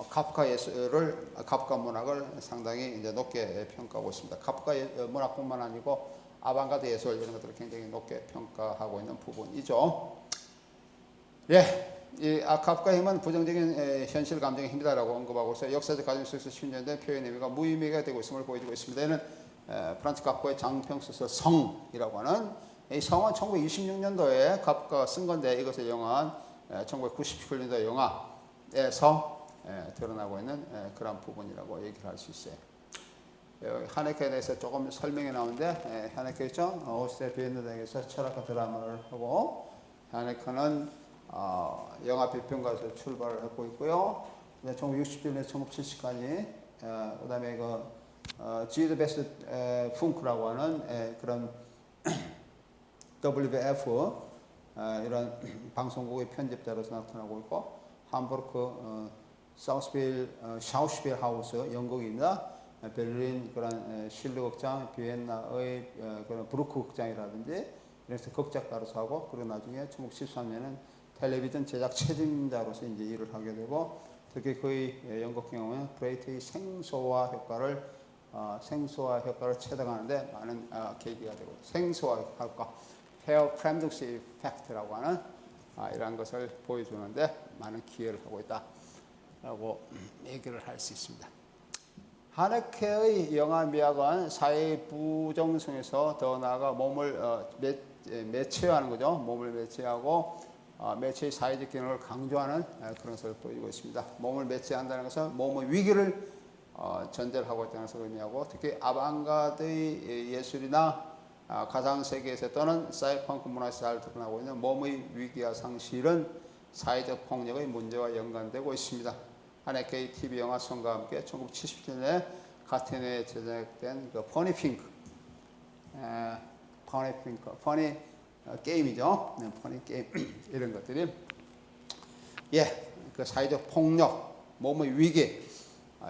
Speaker 1: 카프카 예술을, 카프카 문학을 상당히 이제 높게 평가하고 있습니다. 카프카 문학뿐만 아니고 아방가드 예술 이런 것들을 굉장히 높게 평가하고 있는 부분이죠. 이 카프카의 힘은 부정적인 현실 감정의 힘이다라고 언급하고 있어요. 역사적 과정 속에서 심전된 표현 의미가 무의미가 되고 있음을 보여주고 있습니다. 이는 프란츠 카프카의 장평 소설 성이라고 하는 이 성은 1926년도에 카프카가 쓴 건데 이것을 영화한 1997년도 영화에서 드러나고 있는 그런 부분이라고 얘기를 할 수 있어요. 하네케에 대해서 조금 설명이 나오는데 하네케 있죠? 오스트리아 비엔나 대학에서 철학과 드라마를 하고 하네케는 영화 비평가에서 출발을 하고 있고요. 1960년에서 1970까지 그다음에 지드 베스트 funk라고 하는 그런 WF 이런 방송국의 편집자로서 나타나고 있고 함부르크 사우스빌 샤우스빌 하우스 영국입니다. 베를린 그런 실루극장, 비엔나의 그런 브루크 극장이라든지 그래서 극작가로서 하고 그리고 나중에 1973년에는 텔레비전 제작 책임자로서 이제 일을 하게 되고 특히 그의 연극 경험은 브레이트의 생소화 효과를 체득하는데 많은 계기가 되고 생소화 효과, 페어 프렌덕시 이펙트라고 하는 이러한 것을 보여주는데 많은 기여를 하고 있다라고 얘기를 할 수 있습니다. 하네케의 영화 미학은 사회의 부정성에서 더 나아가 몸을 매체화하는 거죠. 몸을 매체하고 매체의 사회적 기능을 강조하는 그런 것을 보여주고 있습니다. 몸을 매체한다는 것은 몸의 위기를 전제를 하고 있다는 것을 의미하고 특히 아방가드의 예술이나 가상 세계에서 또는 사이펑크 문화에서 잘 드러나고 있는 몸의 위기와 상실은 사회적 폭력의 문제와 연관되고 있습니다. 하네케의 TV 영화 성과 함께 1977년에 같은 해에 제작된 그 퍼니 핑크, 퍼니 게임이죠. 퍼니 게임 이런 것들이 그 사회적 폭력, 몸의 위기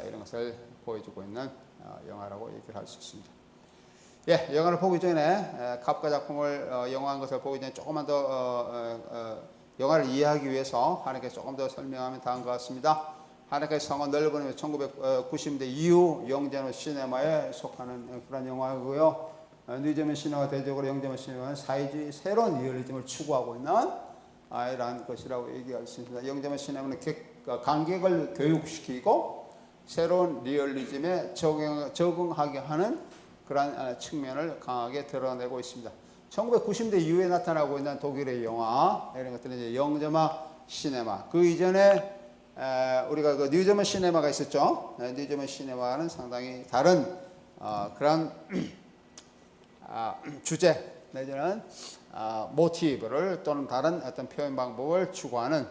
Speaker 1: 이런 것을 보여주고 있는 영화라고 얘기를 할 수 있습니다. 영화를 보기 전에 카프카 작품을 영화한 것을 보기 전에 조금만 더 영화를 이해하기 위해서 하네케 조금 더 설명하면 다음과 같습니다. 하네케의 성은 넓은 1990년대 이후 영제노 시네마에 속하는 그런 영화이고요. 뉴제먼 시네마 대적으로 영제먼 시네마는 사회주의 새로운 리얼리즘을 추구하고 있는 이러한 것이라고 얘기할 수 있습니다. 영제먼 시네마는 관객을 교육시키고 새로운 리얼리즘에 적응하게 하는 그런 측면을 강하게 드러내고 있습니다. 1990대 이후에 나타나고 있는 독일의 영화 이런 것들은 이제 영점화 시네마. 그 이전에 우리가 그 뉴저먼 시네마가 있었죠. 뉴저먼 시네마는 상당히 다른 그런 주제 내지는 모티브를 또는 다른 어떤 표현 방법을 추구하는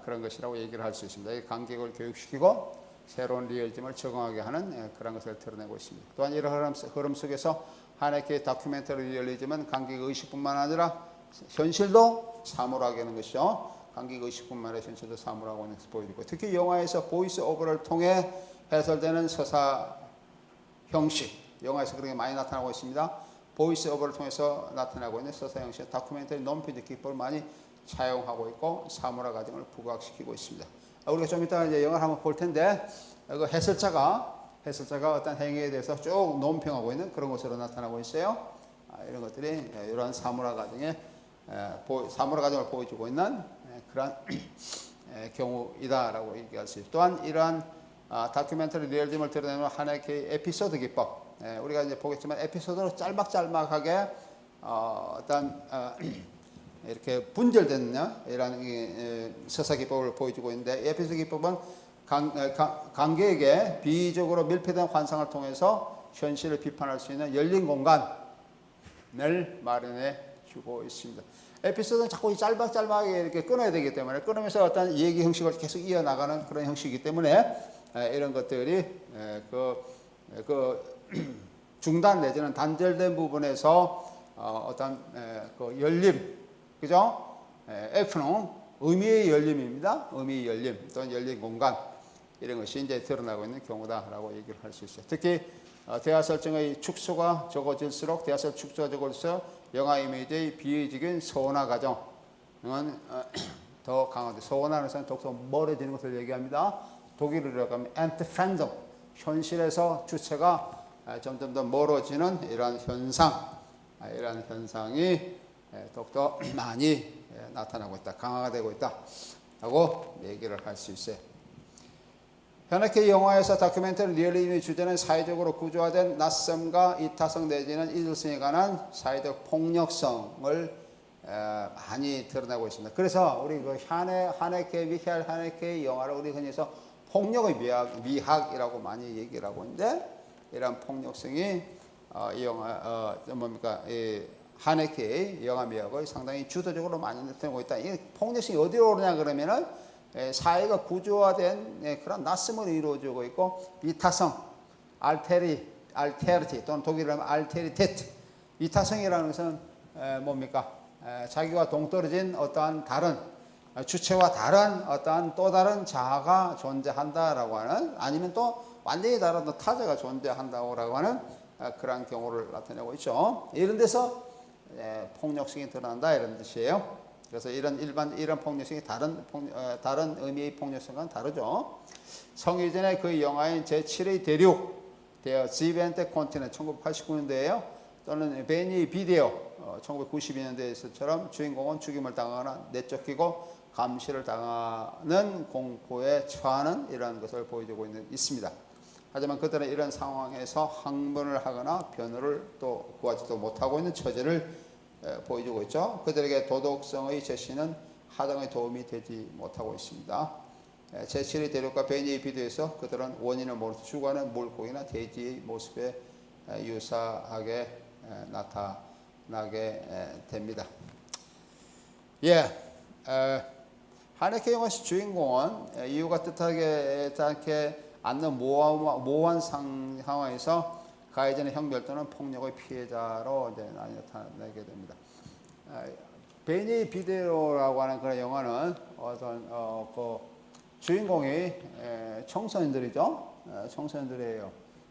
Speaker 1: 그런 것이라고 얘기를 할 수 있습니다. 관객을 교육시키고 새로운 리얼리즘을 적응하게 하는 그런 것을 드러내고 있습니다. 또한 이런 흐름 속에서 하네케의 다큐멘터리 리얼리즘은 관객 의식뿐만 아니라 현실도 사물하게 하는 것이죠. 관객 의식뿐만 아니라 현실도 사물하고 하는 것을 보여주고, 특히 영화에서 보이스 오버를 통해 해설되는 서사 형식, 영화에서 그렇게 많이 나타나고 있습니다. 보이스 오버를 통해서 나타나고 있는 서사 형식, 다큐멘터리 논피드 기법을 많이 차용하고 있고 사물화 과정을 부각시키고 있습니다. 우리가 좀 이따 이제 영화를 한번 볼 텐데, 그 해설자가 어떤 행위에 대해서 쭉 논평하고 있는 그런 것으로 나타나고 있어요. 이런 것들이 이러한 사물화 과정에 사물화 과정을 보여주고 있는 그런 경우이다라고 얘기할 수 있습니다. 또한 이러한 다큐멘터리 리얼리즘을 드러내는 하네케의 에피소드 기법, 우리가 이제 보겠지만 에피소드로 짤막짤막하게 어떤 이렇게 분절된 이런 서사 기법을 보여주고 있는데, 에피소드 기법은 관객에게 비유적으로 밀폐된 환상을 통해서 현실을 비판할 수 있는 열린 공간을 마련해 주고 있습니다. 에피소드는 자꾸 짤막짤막하게 이렇게 끊어야 되기 때문에, 끊으면서 어떤 얘기 형식을 계속 이어나가는 그런 형식이기 때문에 이런 것들이 중단 내지는 단절된 부분에서 어떤 그 열림, 그죠? F는 의미의 열림입니다. 의미의 열림 또는 열린 공간, 이런 것이 이제 드러나고 있는 경우다라고 얘기를 할 수 있어요. 특히 대화 설정의 축소가 적어질수록, 대화설 축소가 적어질수록 영화 이미지의 비유적인 서원화 과정은 더 강하죠. 서원화는 더욱더 멀어지는 것을 얘기합니다. 독일어로 하면 엔트프렌덤, 현실에서 주체가 점점 더 멀어지는 이러한 이러한 현상이 더욱더 많이 나타나고 있다, 강화가 되고 있다라고 얘기를 할 수 있어요. 하네케 영화에서 다큐멘터리 리얼리즘의 주제는 사회적으로 구조화된 낯섦과 이타성 내지는 이질성에 관한 사회적 폭력성을 많이 드러내고 있습니다. 그래서 우리 그 미하엘 하네케의 영화를 우리 흔히서 폭력의 미학이라고 많이 얘기를 하고 있는데, 이러한 폭력성이 이 영화 하네케의 영화 미학의 상당히 주도적으로 많이 나타나고 있다. 이 폭력성이 어디로 오느냐 그러면은 사회가 구조화된 그런 낯섦으로 이루어지고 있고, 이타성, 알테리티 또는 독일어로 하면 알테리테트, 이타성이라는 것은 자기와 동떨어진 어떠한 다른 주체와 다른 어떠한 또 다른 자아가 존재한다라고 하는, 아니면 또 완전히 다른 타자가 존재한다고 하는 그러한 경우를 나타내고 있죠. 이런 데서 폭력성이 드러난다 이런 뜻이에요. 그래서 이런 폭력성이 다른 의미의 폭력성과는 다르죠. 성유진의 그 영화인 제7의 대륙, 데어 지벤테 콘티넨트 1989년도에요. 또는 베니 비데오 1992년도에서처럼 주인공은 죽임을 당하거나 내쫓기고 감시를 당하는 공포에 처하는 이러한 것을 보여주고 있습니다. 하지만 그들은 이런 상황에서 항변을 하거나 변호를 또 구하지도 못하고 있는 처지를 보여주고 있죠. 그들에게 도덕성의 제시는 하등의 도움이 되지 못하고 있습니다. 제7의 대륙과 베니의 비교에서 그들은 원인을 모르고 죽어가는 물고기나 돼지의 모습에 유사하게 나타나게 됩니다. 하네케 영화 주인공은 이유가 뜻하게 않는 모호한 상황에서 가해자는 형별 또는 폭력의 피해자로 이제 나타나게 됩니다. 베니 비데로라고 하는 그런 영화는 어떤 그 주인공이 청소년들이죠. 청소년들이에요.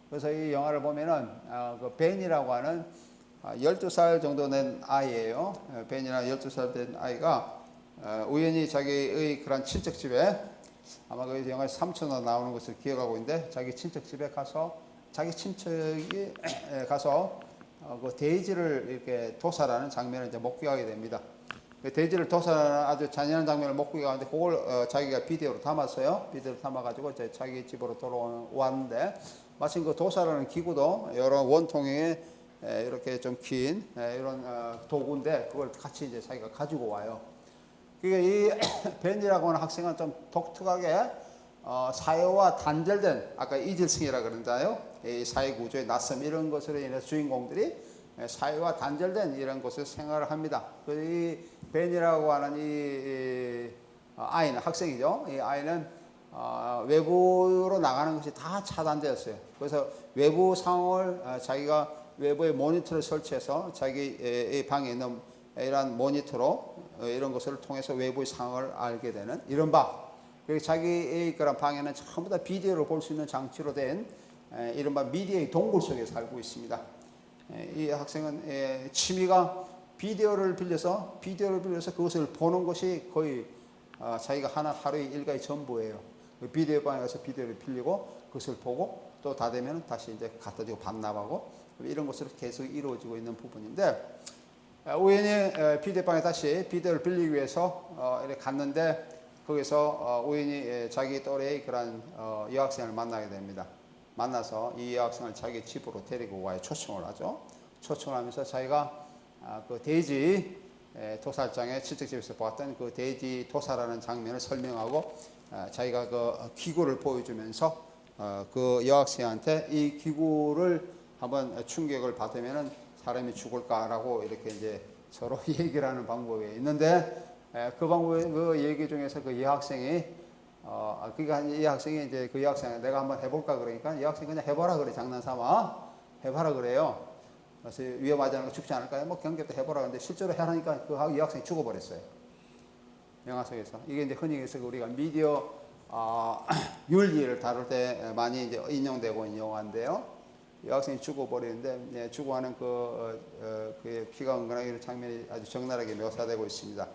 Speaker 1: 그래서 이 영화를 보면은 그 베니라고 하는 12살 정도 된 아이예요. 베니나 12살 된 아이가 우연히 자기의 그런 친척집에, 아마 그 영화에 삼촌으로 나오는 것을 기억하고 있는데, 자기 친척집에 가서 자기 친척이 가서 그 돼지를 이렇게 도살하는 장면을 이제 목격하게 됩니다. 그 돼지를 도살하는 아주 잔인한 장면을 목격이 가는데 그걸 자기가 비디오로 담았어요. 비디오로 담아가지고 자기 집으로 돌아왔는데 마침 그 도살하는 기구도 여러 원통에 이렇게 좀 긴 이런 도구인데 그걸 같이 이제 자기가 가지고 와요. 그게 이 벤이라고 하는 학생은 좀 독특하게 사회와 단절된 아까 이질성이라 그런다요. 이 사회 구조의 낯섦 이런 것으로 인해서 주인공들이 사회와 단절된 이런 곳에서 생활을 합니다. 이 벤이라고 하는 이 아이는 학생이죠. 이 아이는 외부로 나가는 것이 다 차단되었어요. 그래서 외부 상황을 자기가 외부에 모니터를 설치해서 자기 방에 있는 이런 모니터로 이런 것을 통해서 외부의 상황을 알게 되는 이런 방. 그리고 자기의 그런 방에는 전부 다 비디오를 볼 수 있는 장치로 된 이른바 미디어의 동굴 속에 살고 있습니다. 이 학생은 취미가 비디오를 빌려서 그것을 보는 것이 거의 자기가 하루의 일과의 전부예요. 비디오 방에 가서 비디오를 빌리고 그것을 보고 또 다 되면 다시 이제 갖다 주고 반납하고 이런 것으로 계속 이루어지고 있는 부분인데 우연히 비디오 방에 다시 비디오를 빌리기 위해서 이렇게 갔는데 거기서 우연히 자기 또래의 그런 여학생을 만나게 됩니다. 만나서 이 여학생을 자기 집으로 데리고 와요. 초청을 하죠. 초청을 하면서 자기가 그 돼지 도살장의 친척집에서 보았던 그 돼지 도살하는 장면을 설명하고 자기가 그 기구를 보여주면서 그 여학생한테 이 기구를 한번 충격을 받으면은 사람이 죽을까라고 이렇게 이제 서로 얘기를 하는 방법이 있는데 그 방법의 그 얘기 중에서 그 여학생이 그러니까 이 학생이 이제 그 여학생 내가 한번 해볼까 그러니까 이 학생이 그냥 해보라 그래 장난삼아 해봐라 그래요. 그래서 위험하지 않은 거 죽지 않을까요? 뭐 경계도 해보라 그러는데 실제로 하니까 그 여학생이 죽어버렸어요. 영화 속에서 이게 이제 흔히 해서 우리가 미디어 윤리를 다룰 때 많이 이제 인용되고 있는 영화인데요. 여학생이 죽어버리는데 죽어가는 그 피가 은근하게 장면이 아주 적나라하게 묘사되고 있습니다.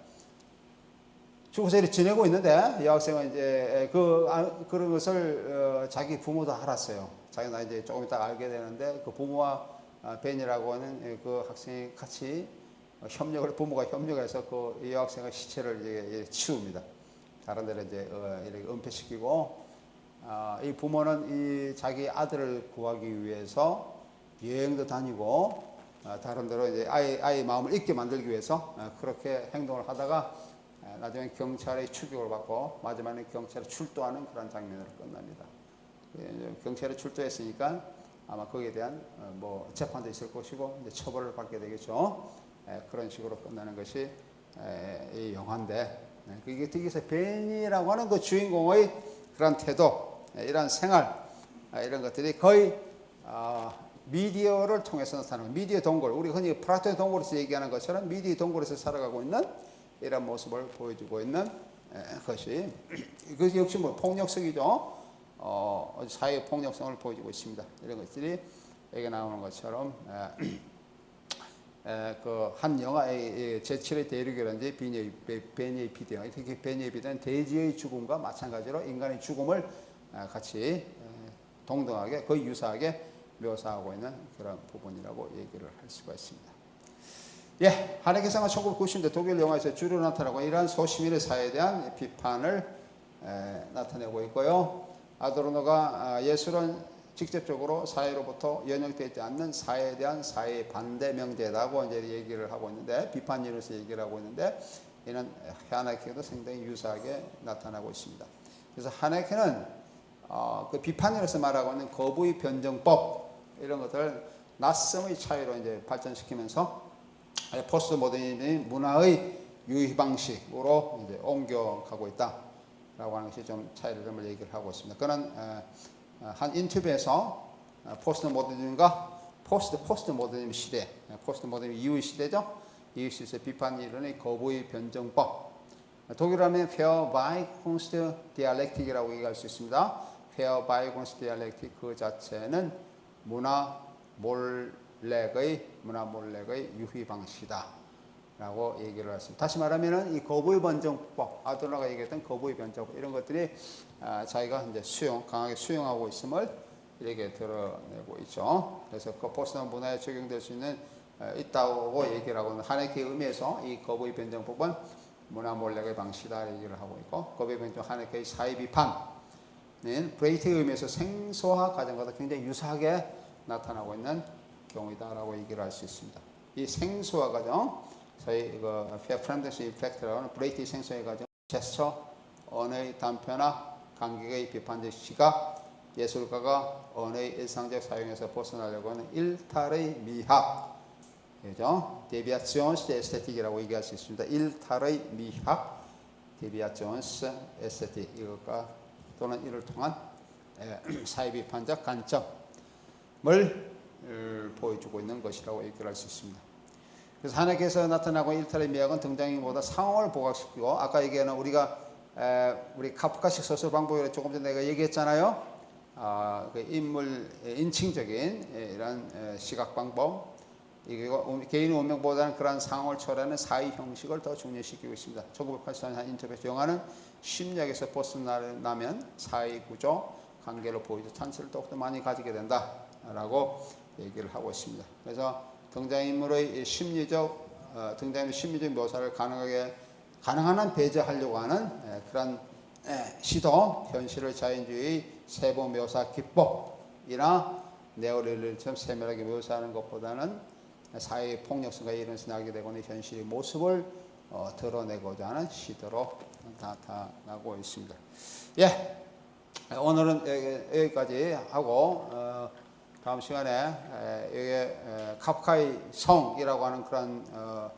Speaker 1: 죽어서 이렇게 지내고 있는데 여학생은 이제 그런 것을 자기 부모도 알았어요. 자기가 이제 조금 이따 알게 되는데 그 부모와 벤이라고 하는 그 학생이 같이 부모가 협력해서 그 여학생의 시체를 이제 치웁니다. 다른 데로 이제 이렇게 은폐시키고 이 부모는 이 자기 아들을 구하기 위해서 여행도 다니고 다른 데로 이제 아이 마음을 잊게 만들기 위해서 그렇게 행동을 하다가 나중에 경찰의 추격을 받고 마지막에 경찰에 출두하는 그런 장면으로 끝납니다. 경찰에 출두했으니까 아마 거기에 대한 뭐 재판도 있을 것이고 이제 처벌을 받게 되겠죠. 그런 식으로 끝나는 것이 이 영화인데 그게 특히서 벤이라고 하는 그 주인공의 그런 태도, 이런 생활 이런 것들이 거의 미디어를 통해서 나타나는 미디어 동굴, 우리 흔히 플라토의 동굴에서 얘기하는 것처럼 미디어 동굴에서 살아가고 있는 이런 모습을 보여주고 있는 것이 그 역시 뭐 폭력성이죠. 사회 폭력성을 보여주고 있습니다. 이런 것들이 여기 나오는 것처럼 그 한 영화의 제7의 대륙이라든지 베니의 비디오, 특히 베니의 비디오는 돼지의 죽음과 마찬가지로 인간의 죽음을 같이 동등하게 거의 유사하게 묘사하고 있는 그런 부분이라고 얘기를 할 수가 있습니다. 예, 하네케상은 1990년대 독일 영화에서 주로 나타나고 이러한 소시민의 사회에 대한 비판을 나타내고 있고요. 아도르노가 예술은 직접적으로 사회로부터 연역되지 않는 사회에 대한 사회의 반대 명제라고 이제 얘기를 하고 있는데 비판으로서 얘기를 하고 있는데 이는 하네케도 상당히 유사하게 나타나고 있습니다. 그래서 하네케는 그 비판으로서 말하고 있는 거부의 변정법 이런 것들 낯섦의 차이로 이제 발전시키면서 포스트 모더니즘 문화의 유희 방식으로 이제 옮겨가고 있다라고 하는 것이 좀 차이를 좀 얘기를 하고 있습니다. 그는 한 인터뷰에서 포스트 모더니즘과 포스트 모더니즘 시대, 포스트 모더니즘 이후의 시대죠. 이후 시대에서 비판 이론의 거부의 변정법. 독일어 하면 Verweigerungs Dialektik이라고 얘기할 수 있습니다. Verweigerungs Dialektik 그 자체는 문화 몰렉의 유희 방식이다. 라고 얘기를 했습니다. 다시 말하면은 이 거부의 변정법, 아도르노가 얘기했던 거부의 변정법 이런 것들이 자기가 이제 강하게 수용하고 있음을 이렇게 드러내고 있죠. 그래서 그 포스트 문화에 적용될 수 있는 있다고 얘기를 하고 있는 하네케의 의미에서 이 거부의 변정법은 문화 몰락의 방식이다 얘기를 하고 있고 거부의 변정 하네케의 사회 비판은 브레이트의 의미에서 생소화 과정과도 굉장히 유사하게 나타나고 있는 경우이다라고 얘기를 할 수 있습니다. 이 생소화 과정, 저희 이거 프렌드스 이펙트라고 하는 브레이트의 생소화 과정, 제스처, 언어의 단편화, 관객의 비판적 시각, 예술가가 언어의 일상적 사용에서 벗어나려고 하는 일탈의 미학, 그죠? 데비아치온스 에스테틱이라고 얘기할 수 있습니다. 일탈의 미학, 데비아치온스 에스테틱 이것과 또는 이를 통한 사회 비판적 관점을 보여주고 있는 것이라고 얘기를 할 수 있습니다. 그래서 하나님께서 나타나고 일탈의 미학은 등장인보다 상황을 부각시키고 아까 얘기하는 우리 카프카식 소설 방법을 조금 전에 내가 얘기했잖아요. 그 인물 인칭적인 이런 시각 방법, 이거 개인의 운명보다는 그러한 상황을 초래하는 사회 형식을 더 중요시키고 있습니다. 1984년 인터뷰에서 영화는 심리학에서 벗어나면 사회 구조, 관계를 보여줘 찬스를 더욱더 많이 가지게 된다라고 얘기를 하고 있습니다. 그래서 등장인물의 심리적 묘사를 가능한 한 배제하려고 하는 그런 시도, 현실을 자연주의 세부 묘사 기법이나 네오리얼리즘처럼 세밀하게 묘사하는 것보다는 사회의 폭력성과 이런 나게 되고는 현실의 모습을 드러내고자 하는 시도로 나타나고 있습니다. 예, 오늘은 여기까지 하고 다음 시간에 여기 카프카의 성이라고 하는 그런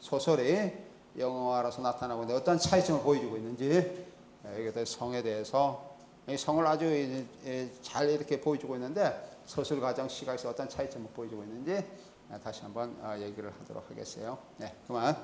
Speaker 1: 소설이 영화로서 나타나고 있는데 어떤 차이점을 보여주고 있는지 여기에 성에 대해서 이 성을 아주 잘 이렇게 보여주고 있는데 서술 과정 시각에서 어떤 차이점을 보여주고 있는지 다시 한번 얘기를 하도록 하겠어요. 네, 그만.